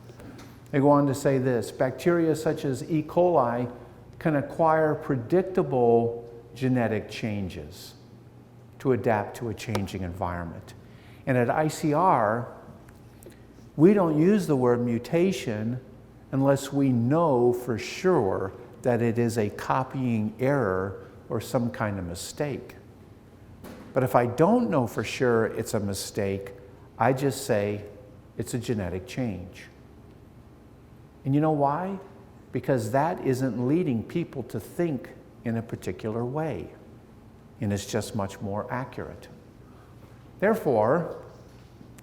Speaker 1: They go on to say this: bacteria such as E. coli can acquire predictable genetic changes to adapt to a changing environment. And at ICR, we don't use the word mutation unless we know for sure that it is a copying error or some kind of mistake. But if I don't know for sure it's a mistake, I just say it's a genetic change. And you know why? Because that isn't leading people to think in a particular way. And it's just much more accurate. Therefore,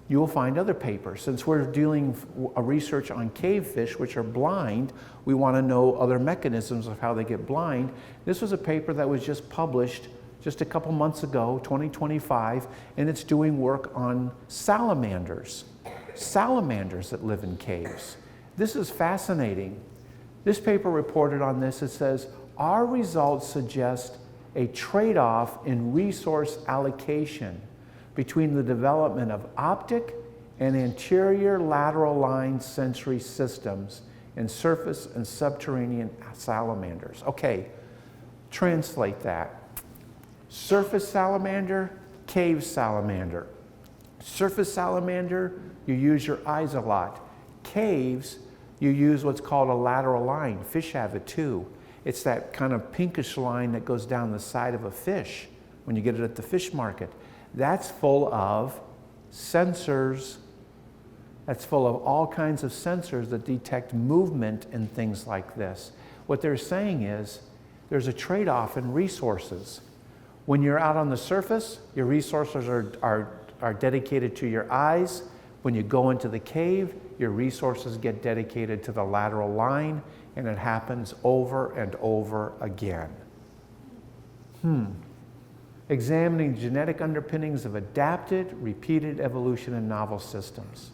Speaker 1: you will find other papers. Since we're doing a research on cave fish, which are blind, we want to know other mechanisms of how they get blind. This was a paper that was just published just a couple months ago, 2025, and it's doing work on salamanders that live in caves. This is fascinating. This paper reported on this. It says, our results suggest a trade-off in resource allocation between the development of optic and anterior lateral line sensory systems in surface and subterranean salamanders. Okay, translate that. Surface salamander, cave salamander. Surface salamander, you use your eyes a lot. Caves, you use what's called a lateral line. Fish have it too. It's that kind of pinkish line that goes down the side of a fish when you get it at the fish market. That's full of sensors. That's full of all kinds of sensors that detect movement and things like this. What they're saying is there's a trade-off in resources. When you're out on the surface, your resources are dedicated to your eyes. When you go into the cave, your resources get dedicated to the lateral line, and it happens over and over again. Examining genetic underpinnings of adapted, repeated evolution in novel systems.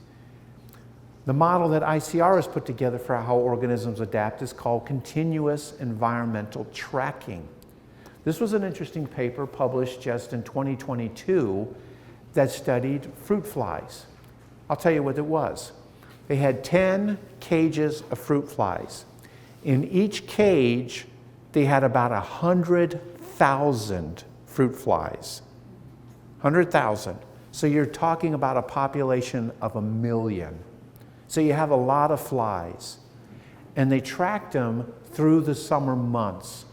Speaker 1: The model that ICR has put together for how organisms adapt is called continuous environmental tracking. This was an interesting paper published just in 2022 that studied fruit flies. I'll tell you what it was. They had 10 cages of fruit flies. In each cage, they had about 100,000 fruit flies. 100,000. So you're talking about a population of 1 million. So you have a lot of flies. And they tracked them through the summer months.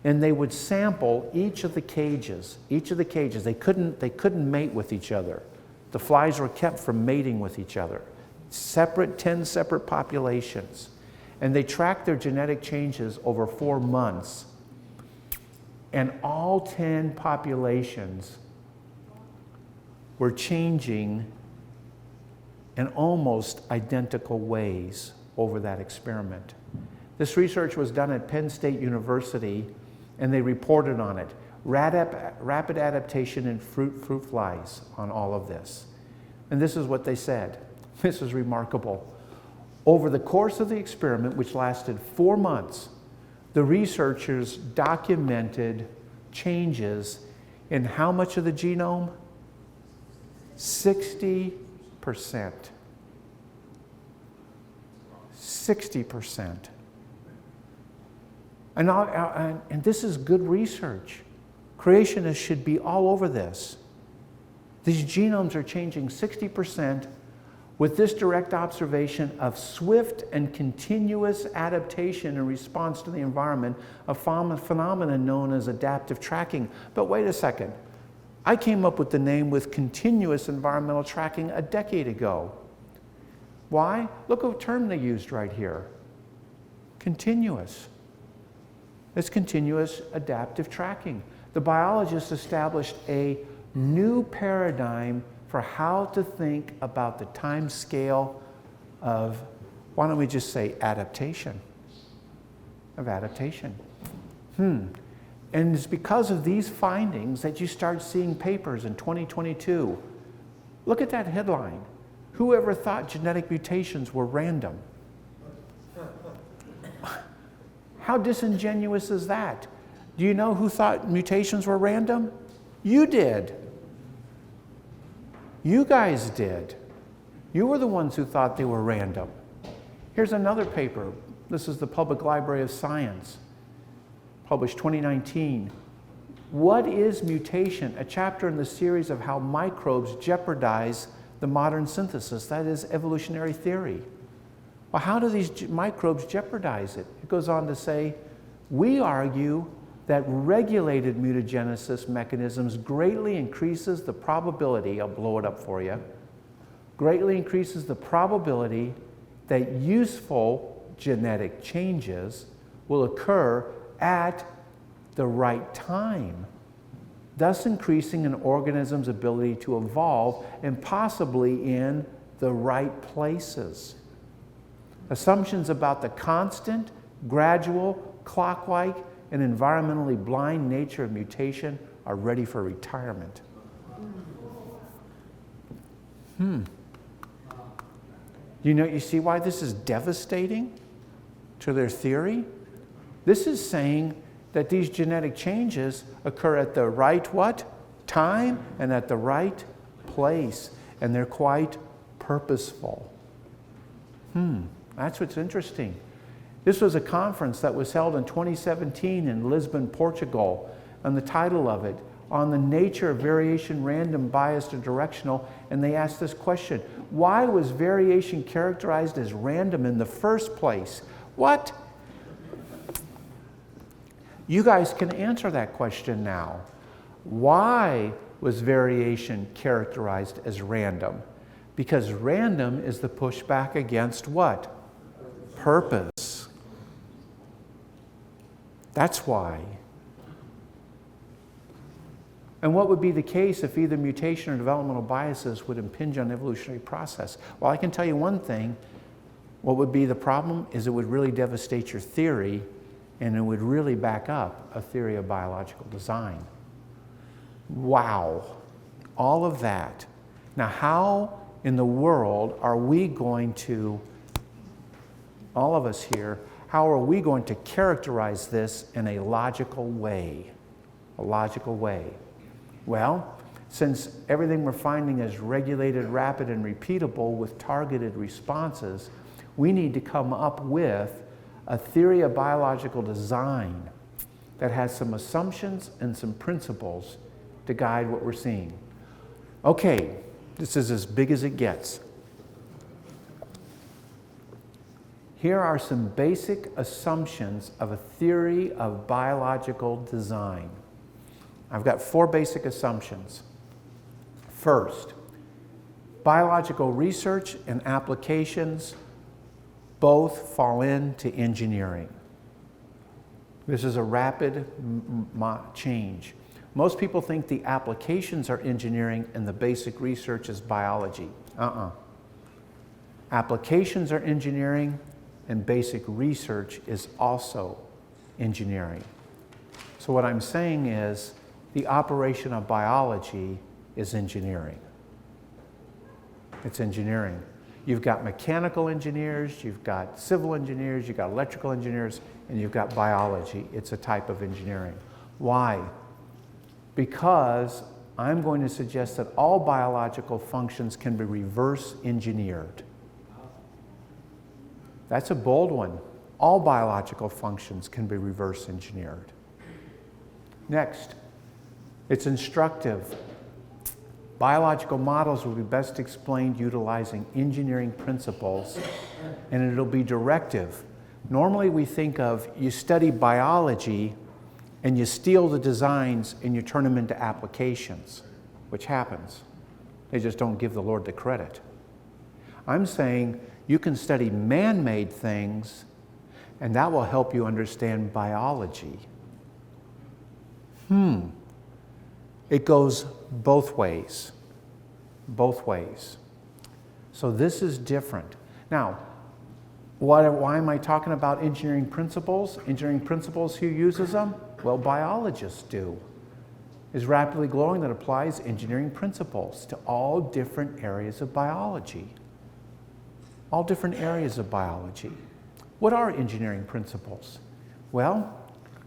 Speaker 1: And they would sample each of the cages. They couldn't mate with each other. The flies were kept from mating with each other. 10 separate populations. And they tracked their genetic changes over 4 months. And all 10 populations were changing in almost identical ways over that experiment. This research was done at Penn State University, and they reported on it. Rapid adaptation in fruit flies on all of this. And this is what they said. This is remarkable. Over the course of the experiment, which lasted 4 months, the researchers documented changes in how much of the genome? 60%. 60%. And this is good research. Creationists should be all over this. These genomes are changing 60% with this direct observation of swift and continuous adaptation in response to the environment, a phenomenon known as adaptive tracking. But wait a second. I came up with the name with continuous environmental tracking a decade ago. Why? Look what term they used right here. Continuous. It's continuous adaptive tracking. The biologists established a new paradigm for how to think about the time scale of, why don't we just say adaptation? Of adaptation. And it's because of these findings that you start seeing papers in 2022. Look at that headline. Whoever thought genetic mutations were random? How disingenuous is that? Do you know who thought mutations were random? You did. You guys did. You were the ones who thought they were random. Here's another paper. This is the Public Library of Science, published 2019. What is mutation? A chapter in the series of how microbes jeopardize the modern synthesis, that is evolutionary theory. Well, how do these microbes jeopardize it? It goes on to say, we argue that regulated mutagenesis mechanisms greatly increases the probability, I'll blow it up for you, greatly increases the probability that useful genetic changes will occur at the right time, thus increasing an organism's ability to evolve and possibly in the right places. Assumptions about the constant, gradual, clock-like, and environmentally blind nature of mutation are ready for retirement. You see why this is devastating to their theory? This is saying that these genetic changes occur at the right what? Time and at the right place. And they're quite purposeful. That's what's interesting. This was a conference that was held in 2017 in Lisbon, Portugal, and the title of it, On the Nature of Variation, Random, Biased, or Directional, and they asked this question: why was variation characterized as random in the first place? What? You guys can answer that question now. Why was variation characterized as random? Because random is the pushback against what? Purpose. That's why. And what would be the case if either mutation or developmental biases would impinge on the evolutionary process? Well, I can tell you one thing. What would be the problem is it would really devastate your theory, and it would really back up a theory of biological design. Wow. All of that. Now, how in the world are we going to, all of us here, how are we going to characterize this in a logical way? A logical way. Well, since everything we're finding is regulated, rapid, and repeatable with targeted responses, we need to come up with a theory of biological design that has some assumptions and some principles to guide what we're seeing. Okay, this is as big as it gets. Here are some basic assumptions of a theory of biological design. I've got 4 basic assumptions. First, biological research and applications both fall into engineering. This is a rapid change. Most people think the applications are engineering and the basic research is biology. Applications are engineering and basic research is also engineering. So what I'm saying is the operation of biology is engineering. It's engineering. You've got mechanical engineers, you've got civil engineers, you've got electrical engineers, and you've got biology. It's a type of engineering. Why? Because I'm going to suggest that all biological functions can be reverse engineered. That's a bold one. All biological functions can be reverse engineered. Next, it's instructive. Biological models will be best explained utilizing engineering principles, and it'll be directive. Normally we think of you study biology and you steal the designs and you turn them into applications, which happens. They just don't give the Lord the credit. I'm saying you can study man-made things and that will help you understand biology. It goes both ways. Both ways. So this is different. Now, why am I talking about engineering principles? Engineering principles, who uses them? Well, biologists do. Is rapidly growing that applies engineering principles to all different areas of biology. All different areas of biology. What are engineering principles? Well,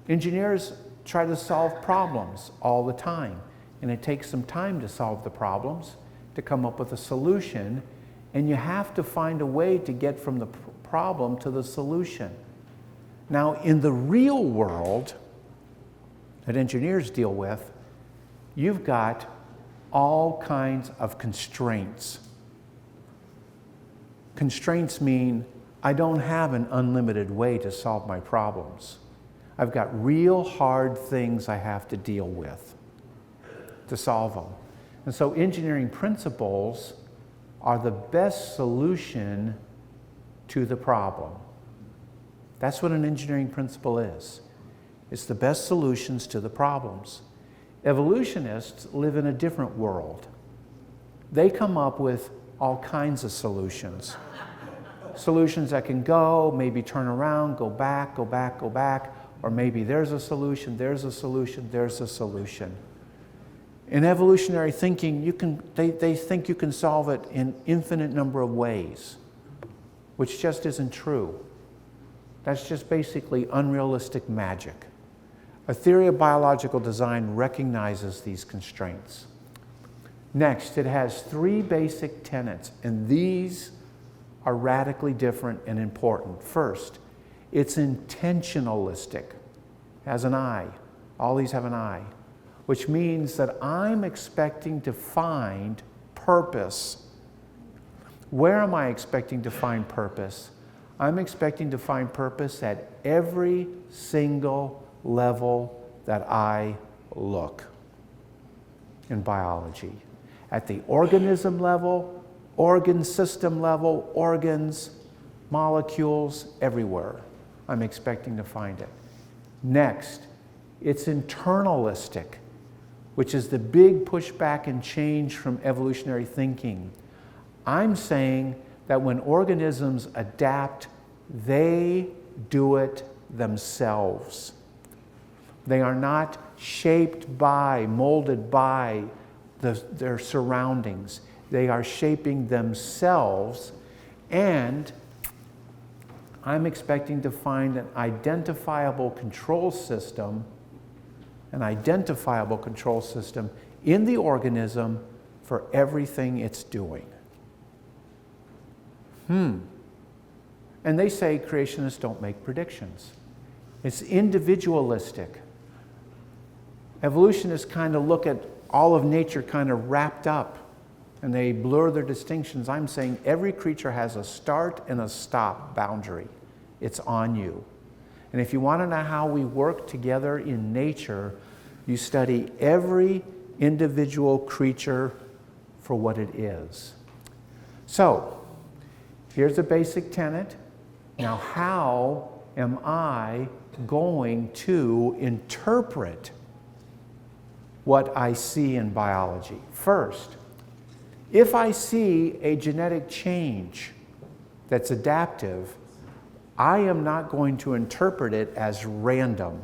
Speaker 1: engineers try to solve problems all the time, and it takes some time to solve the problems, to come up with a solution, and you have to find a way to get from the problem to the solution. Now, in the real world that engineers deal with, you've got all kinds of constraints. Constraints mean I don't have an unlimited way to solve my problems. I've got real hard things I have to deal with to solve them. And so engineering principles are the best solution to the problem. That's what an engineering principle is. It's the best solutions to the problems. Evolutionists live in a different world. They come up with all kinds of solutions. Solutions that can go, maybe turn around, go back, or maybe there's a solution, there's a solution, there's a solution. In evolutionary thinking, they think you can solve it in infinite number of ways, which just isn't true. That's just basically unrealistic magic. A theory of biological design recognizes these constraints. Next, it has 3 basic tenets, and these are radically different and important. First, it's intentionalistic. It has an I. All these have an I, which means that I'm expecting to find purpose. Where am I expecting to find purpose? I'm expecting to find purpose at every single level that I look in biology. At the organism level, organ system level, organs, molecules, everywhere. I'm expecting to find it. Next, it's internalistic, which is the big pushback and change from evolutionary thinking. I'm saying that when organisms adapt, they do it themselves. They are not shaped by, molded by their surroundings. They are shaping themselves, and I'm expecting to find an identifiable control system in the organism for everything it's doing. And they say creationists don't make predictions. It's individualistic. Evolutionists kind of look at all of nature kind of wrapped up and they blur their distinctions, I'm saying every creature has a start and a stop boundary. It's on you. And if you want to know how we work together in nature, you study every individual creature for what it is. So, here's a basic tenet. Now, how am I going to interpret what I see in biology? First, if I see a genetic change that's adaptive, I am not going to interpret it as random.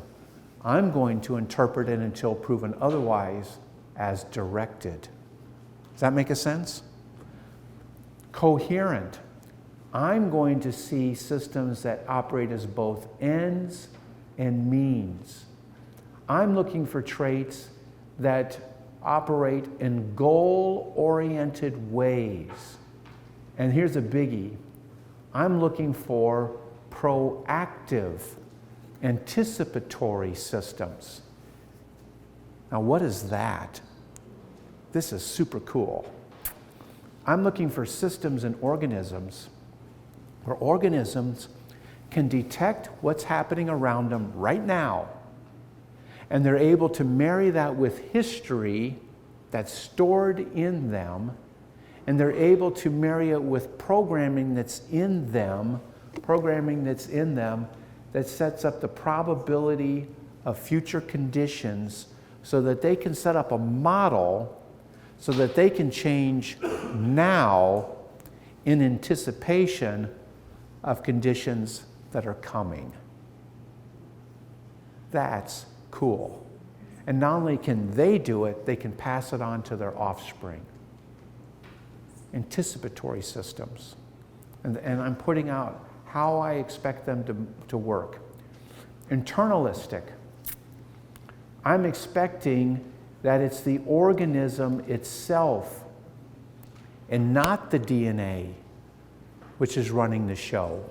Speaker 1: I'm going to interpret it until proven otherwise as directed. Does that make a sense? Coherent. I'm going to see systems that operate as both ends and means. I'm looking for traits that operate in goal-oriented ways. And here's a biggie. I'm looking for proactive, anticipatory systems. Now, what is that? This is super cool. I'm looking for systems and organisms where organisms can detect what's happening around them right now, and they're able to marry that with history that's stored in them, and they're able to marry it with programming that's in them that sets up the probability of future conditions so that they can set up a model so that they can change now in anticipation of conditions that are coming. That's cool. And not only can they do it, they can pass it on to their offspring. Anticipatory systems. And I'm putting out how I expect them to work. Internalistic. I'm expecting that it's the organism itself and not the DNA which is running the show.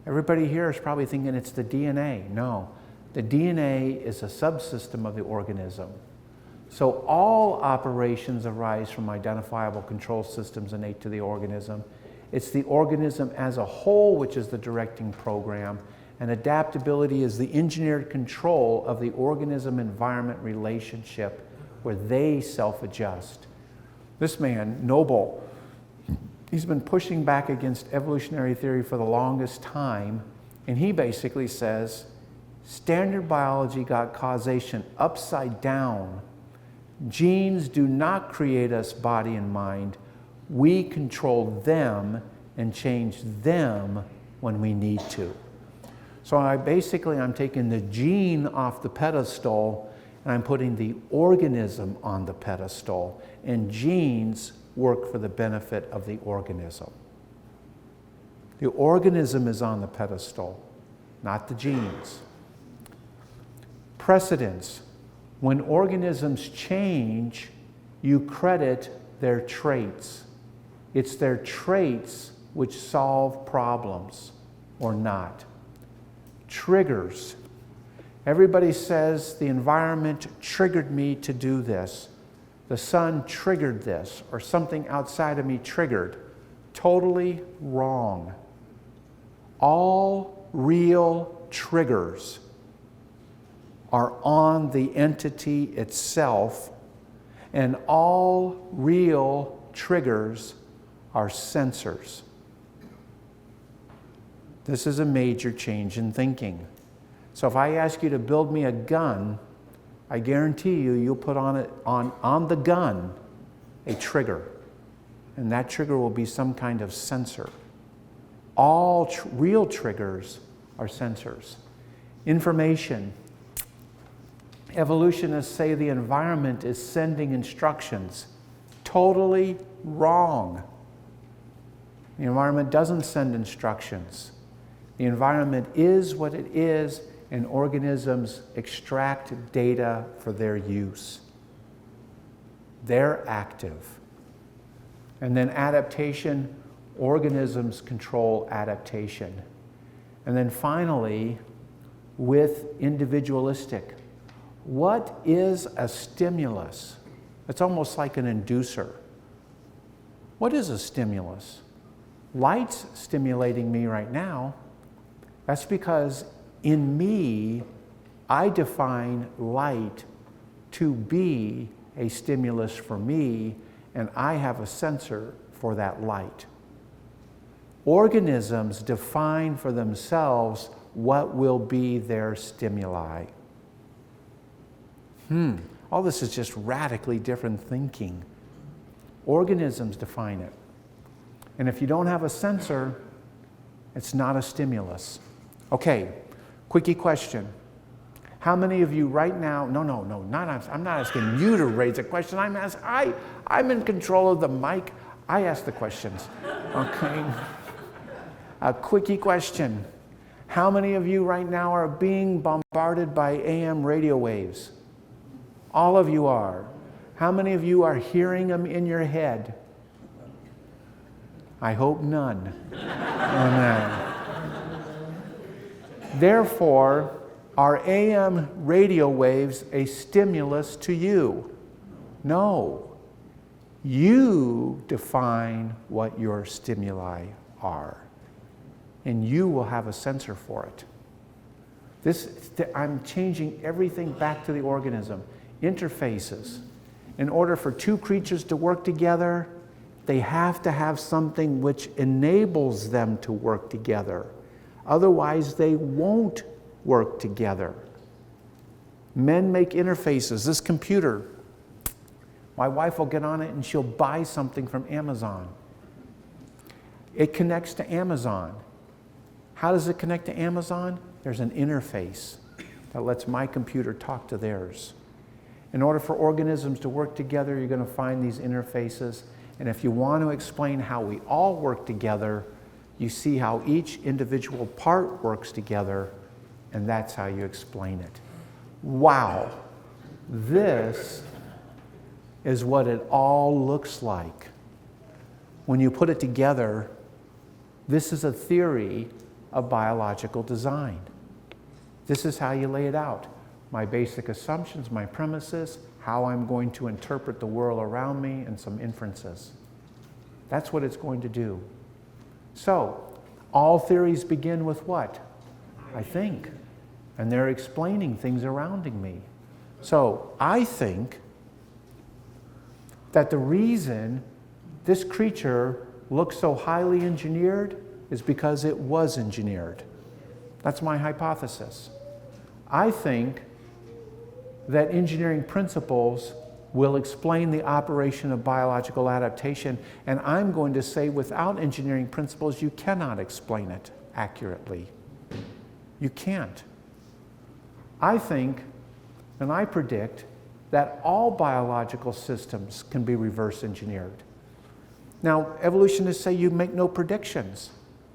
Speaker 1: Everybody here is probably thinking it's the DNA. No, the DNA is a subsystem of the organism. So all operations arise from identifiable control systems innate to the organism. It's the organism as a whole which is the directing program, and adaptability is the engineered control of the organism-environment relationship where they self-adjust. This man, Noble, he's been pushing back against evolutionary theory for the longest time, and he basically says, standard biology got causation upside down. Genes do not create us body and mind. We control them and change them when we need to. So I'm taking the gene off the pedestal and I'm putting the organism on the pedestal, and genes work for the benefit of the organism. The organism is on the pedestal, not the genes. Precedence. When organisms change, you credit their traits. It's their traits which solve problems or not. Triggers. Everybody says the environment triggered me to do this. The sun triggered this, or something outside of me triggered. Totally wrong. All real triggers are on the entity itself, and all real triggers are sensors. This is a major change in thinking. So if I ask you to build me a gun, I guarantee you'll put on the gun a trigger, and that trigger will be some kind of sensor. All real triggers are sensors. Information. Evolutionists say the environment is sending instructions. Totally wrong. The environment doesn't send instructions. The environment is what it is, and organisms extract data for their use. They're active. And then adaptation, organisms control adaptation. And then finally, with individualistic. What is a stimulus? It's almost like an inducer. What is a stimulus? Light's stimulating me right now. That's because in me, I define light to be a stimulus for me, and I have a sensor for that light. Organisms define for themselves what will be their stimuli. All this is just radically different thinking. Organisms define it. And if you don't have a sensor, it's not a stimulus. Okay, quickie question. How many of you right now, I'm not asking you to raise a question. I'm in control of the mic. I ask the questions. Okay. A quickie question. How many of you right now are being bombarded by AM radio waves? All of you are. How many of you are hearing them in your head? I hope none. Amen. Therefore, are AM radio waves a stimulus to you? No. You define what your stimuli are, and you will have a sensor for it. I'm changing everything back to the organism. Interfaces. In order for two creatures to work together, they have to have something which enables them to work together. Otherwise, they won't work together. Men make interfaces. This computer, my wife will get on it and she'll buy something from Amazon. It connects to Amazon. How does it connect to Amazon? There's an interface that lets my computer talk to theirs. In order for organisms to work together, you're going to find these interfaces. And if you want to explain how we all work together, you see how each individual part works together, and that's how you explain it. Wow, this is what it all looks like. When you put it together, this is a theory of biological design. This is how you lay it out. My basic assumptions, my premises, how I'm going to interpret the world around me, and some inferences. That's what it's going to do. So, all theories begin with what? I think. And they're explaining things surrounding me. So, I think that the reason this creature looks so highly engineered is because it was engineered. That's my hypothesis. I think that engineering principles will explain the operation of biological adaptation, and I'm going to say without engineering principles, you cannot explain it accurately. You can't. I think, and I predict, that all biological systems can be reverse engineered. Now, evolutionists say you make no predictions.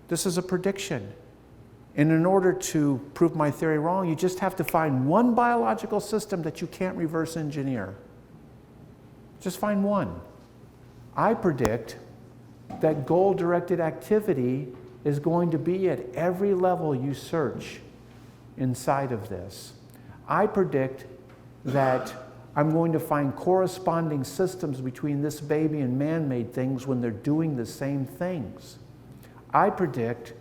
Speaker 1: This is a prediction. And in order to prove my theory wrong, you just have to find one biological system that you can't reverse engineer. Just find one. I predict that goal-directed activity is going to be at every level you search inside of this. I predict that I'm going to find corresponding systems between this baby and man-made things when they're doing the same things. I predict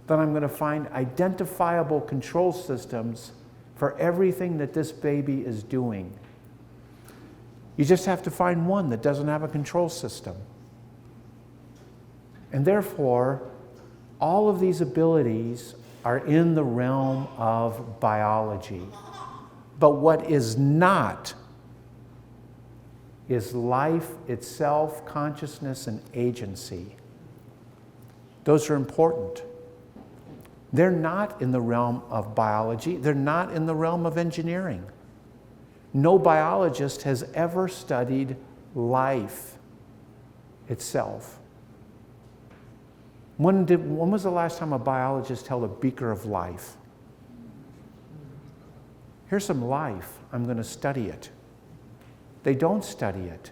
Speaker 1: that I'm going to find identifiable control systems for everything that this baby is doing. You just have to find one that doesn't have a control system. And therefore, all of these abilities are in the realm of biology. But what is not is life itself, consciousness, and agency. Those are important. They're not in the realm of biology. They're not in the realm of engineering. No biologist has ever studied life itself. When was the last time a biologist held a beaker of life? Here's some life. I'm going to study it. They don't study it.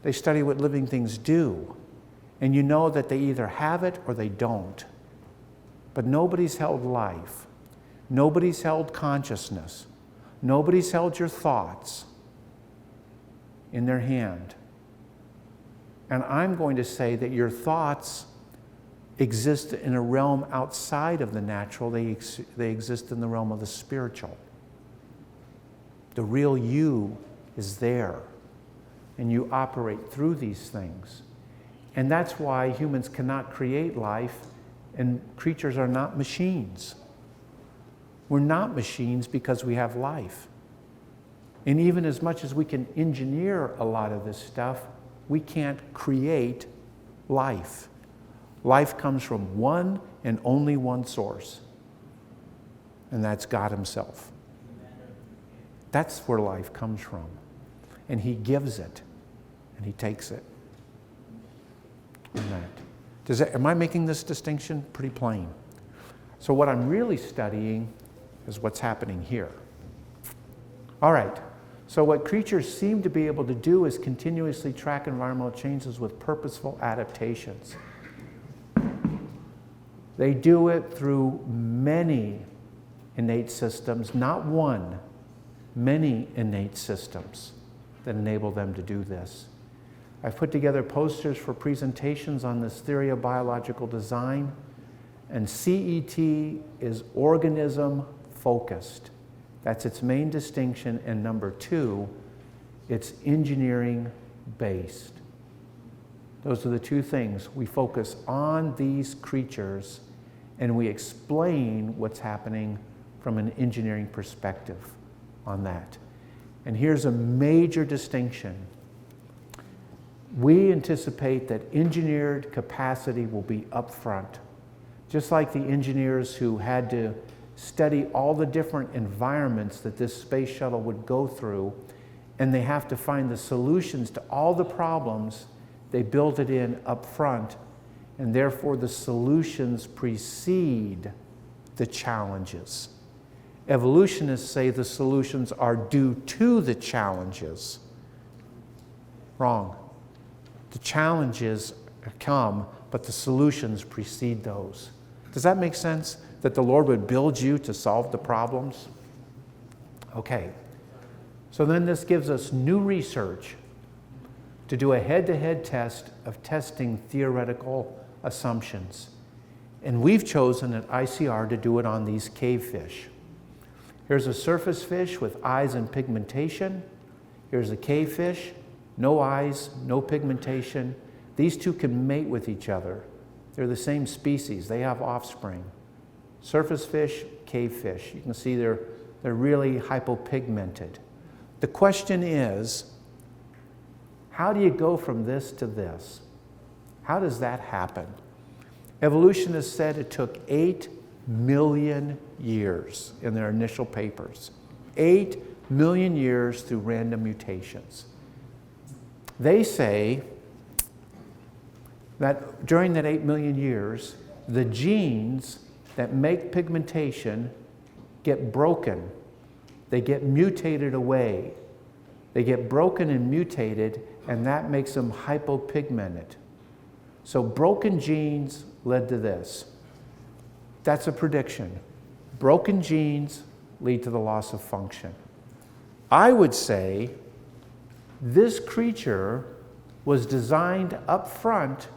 Speaker 1: They study what living things do. And you know that they either have it or they don't. But nobody's held life. Nobody's held consciousness. Nobody's held your thoughts in their hand. And I'm going to say that your thoughts exist in a realm outside of the natural. They exist in the realm of the spiritual. The real you is there, and you operate through these things. And that's why humans cannot create life, and creatures are not machines. We're not machines because we have life. And even as much as we can engineer a lot of this stuff, we can't create life. Life comes from one and only one source, and that's God Himself. That's where life comes from. And He gives it, and He takes it. And am I making this distinction pretty plain? So what I'm really studying is what's happening here. All right. So what creatures seem to be able to do is continuously track environmental changes with purposeful adaptations. They do it through many innate systems, not one, many innate systems that enable them to do this. I've put together posters for presentations on this theory of biological design, and CET is organism focused. That's its main distinction. And number two, it's engineering based. Those are the two things. We focus on these creatures and we explain what's happening from an engineering perspective on that. And here's a major distinction. We anticipate that engineered capacity will be upfront. Just like the engineers who had to study all the different environments that this space shuttle would go through, and they have to find the solutions to all the problems, they build it in up front, and therefore the solutions precede the challenges. Evolutionists say the solutions are due to the challenges. Wrong. The challenges come, but the solutions precede those. Does that make sense? That the Lord would build you to solve the problems? Okay. So then this gives us new research to do a head-to-head test of testing theoretical assumptions. And we've chosen at ICR to do it on these cave fish. Here's a surface fish with eyes and pigmentation. Here's a cave fish, no eyes, no pigmentation. These two can mate with each other. They're the same species. They have offspring. Surface fish, cave fish. You can see they're really hypopigmented. The question is, how do you go from this to this? How does that happen? Evolutionists said it took 8 million years in their initial papers. 8 million years through random mutations. They say that during that 8 million years, the genes that make pigmentation get broken. They get mutated away. They get broken and mutated, and that makes them hypopigmented. So broken genes led to this. That's a prediction. Broken genes lead to the loss of function. I would say this creature was designed up front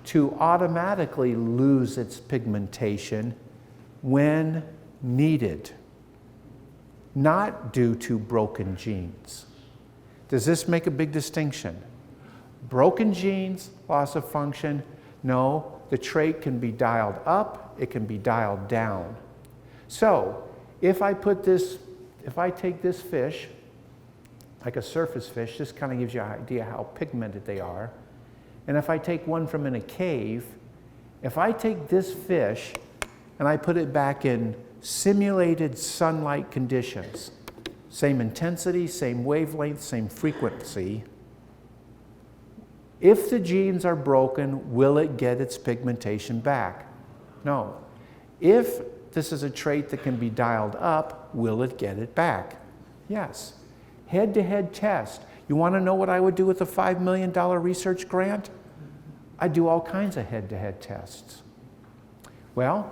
Speaker 1: to automatically lose its pigmentation when needed, not due to broken genes. Does this make a big distinction? Broken genes, loss of function? No, the trait can be dialed up, it can be dialed down. So, if I take this fish, like a surface fish, this kind of gives you an idea how pigmented they are. And if I take one from in a cave, if I take this fish and I put it back in simulated sunlight conditions, same intensity, same wavelength, same frequency, if the genes are broken, will it get its pigmentation back? No. If this is a trait that can be dialed up, will it get it back? Yes. Head-to-head test. You want to know what I would do with a $5 million research grant? I'd do all kinds of head-to-head tests. Well,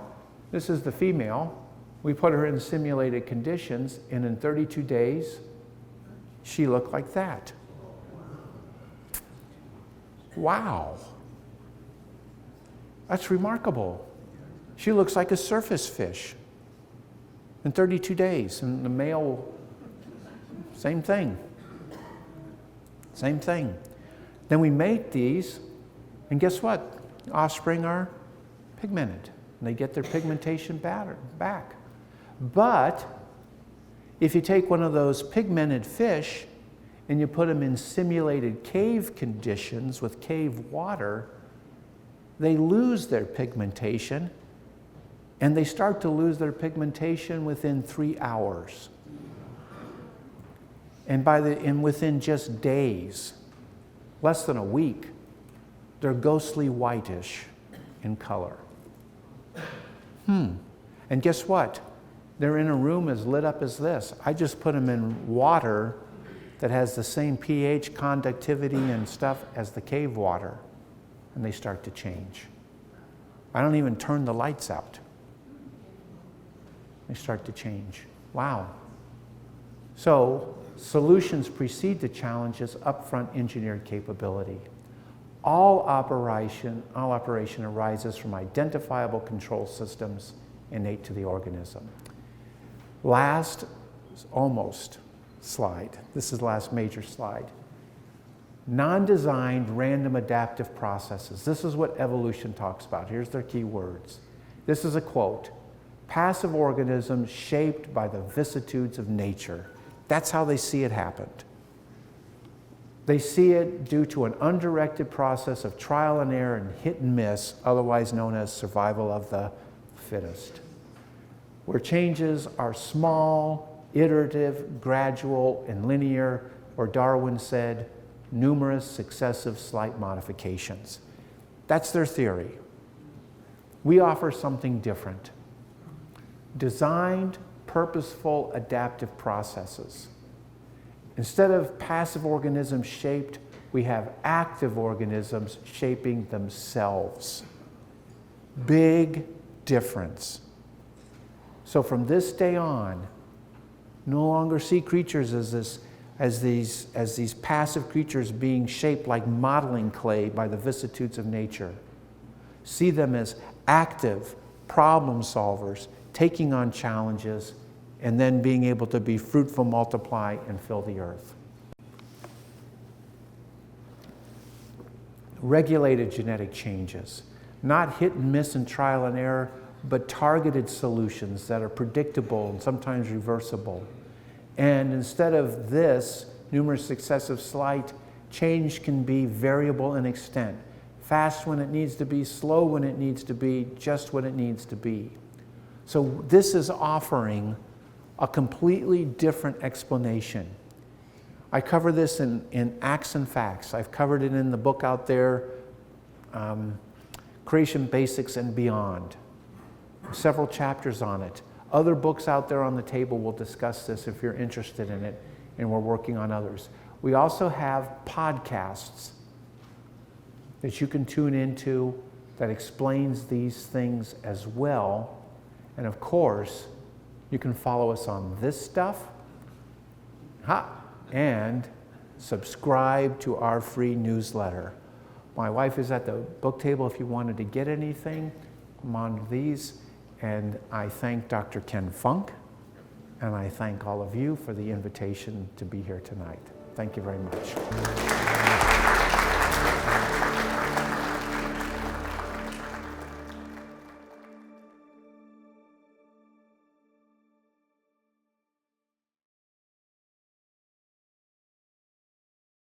Speaker 1: this is the female. We put her in simulated conditions, and in 32 days, she looked like that. Wow. That's remarkable. She looks like a surface fish in 32 days. And the male, same thing. Same thing. Then we mate these, and guess what? Offspring are pigmented. And they get their pigmentation back. But if you take one of those pigmented fish and you put them in simulated cave conditions with cave water, they lose their pigmentation, and they start to lose their pigmentation within 3 hours. And within just days, less than a week, they're ghostly whitish in color. And guess what? They're in a room as lit up as this. I just put them in water that has the same pH, conductivity, and stuff as the cave water, and they start to change. I don't even turn the lights out. They start to change. Wow. So, solutions precede the challenges, upfront engineered capability. All operation arises from identifiable control systems innate to the organism. Last, almost slide. This is the last major slide. Non-designed random adaptive processes. This is what evolution talks about. Here's their key words. This is a quote. Passive organisms shaped by the vicissitudes of nature. That's how they see it happened. They see it due to an undirected process of trial and error and hit and miss, otherwise known as survival of the fittest, where changes are small, iterative, gradual, and linear, or Darwin said, numerous successive slight modifications. That's their theory. We offer something different. Designed, purposeful, adaptive processes. Instead of passive organisms shaped, we have active organisms shaping themselves. Big difference. So from this day on, no longer see creatures as these passive creatures being shaped like modeling clay by the vicissitudes of nature. See them as active problem solvers, taking on challenges, and then being able to be fruitful, multiply, and fill the earth. Regulated genetic changes. Not hit and miss and trial and error, but targeted solutions that are predictable and sometimes reversible. And instead of this, numerous successive slight, change can be variable in extent. Fast when it needs to be, slow when it needs to be, just when it needs to be. So this is offering a completely different explanation. I cover this in Acts and Facts. I've covered it in the book out there, Creation Basics and Beyond. Several chapters on it. Other books out there on the table will discuss this if you're interested in it, and we're working on others. We also have podcasts that you can tune into that explains these things as well. And of course, you can follow us on this stuff, and subscribe to our free newsletter. My wife is at the book table if you wanted to get anything. I'm on these. And I thank Dr. Ken Funk, and I thank all of you for the invitation to be here tonight. Thank you very much.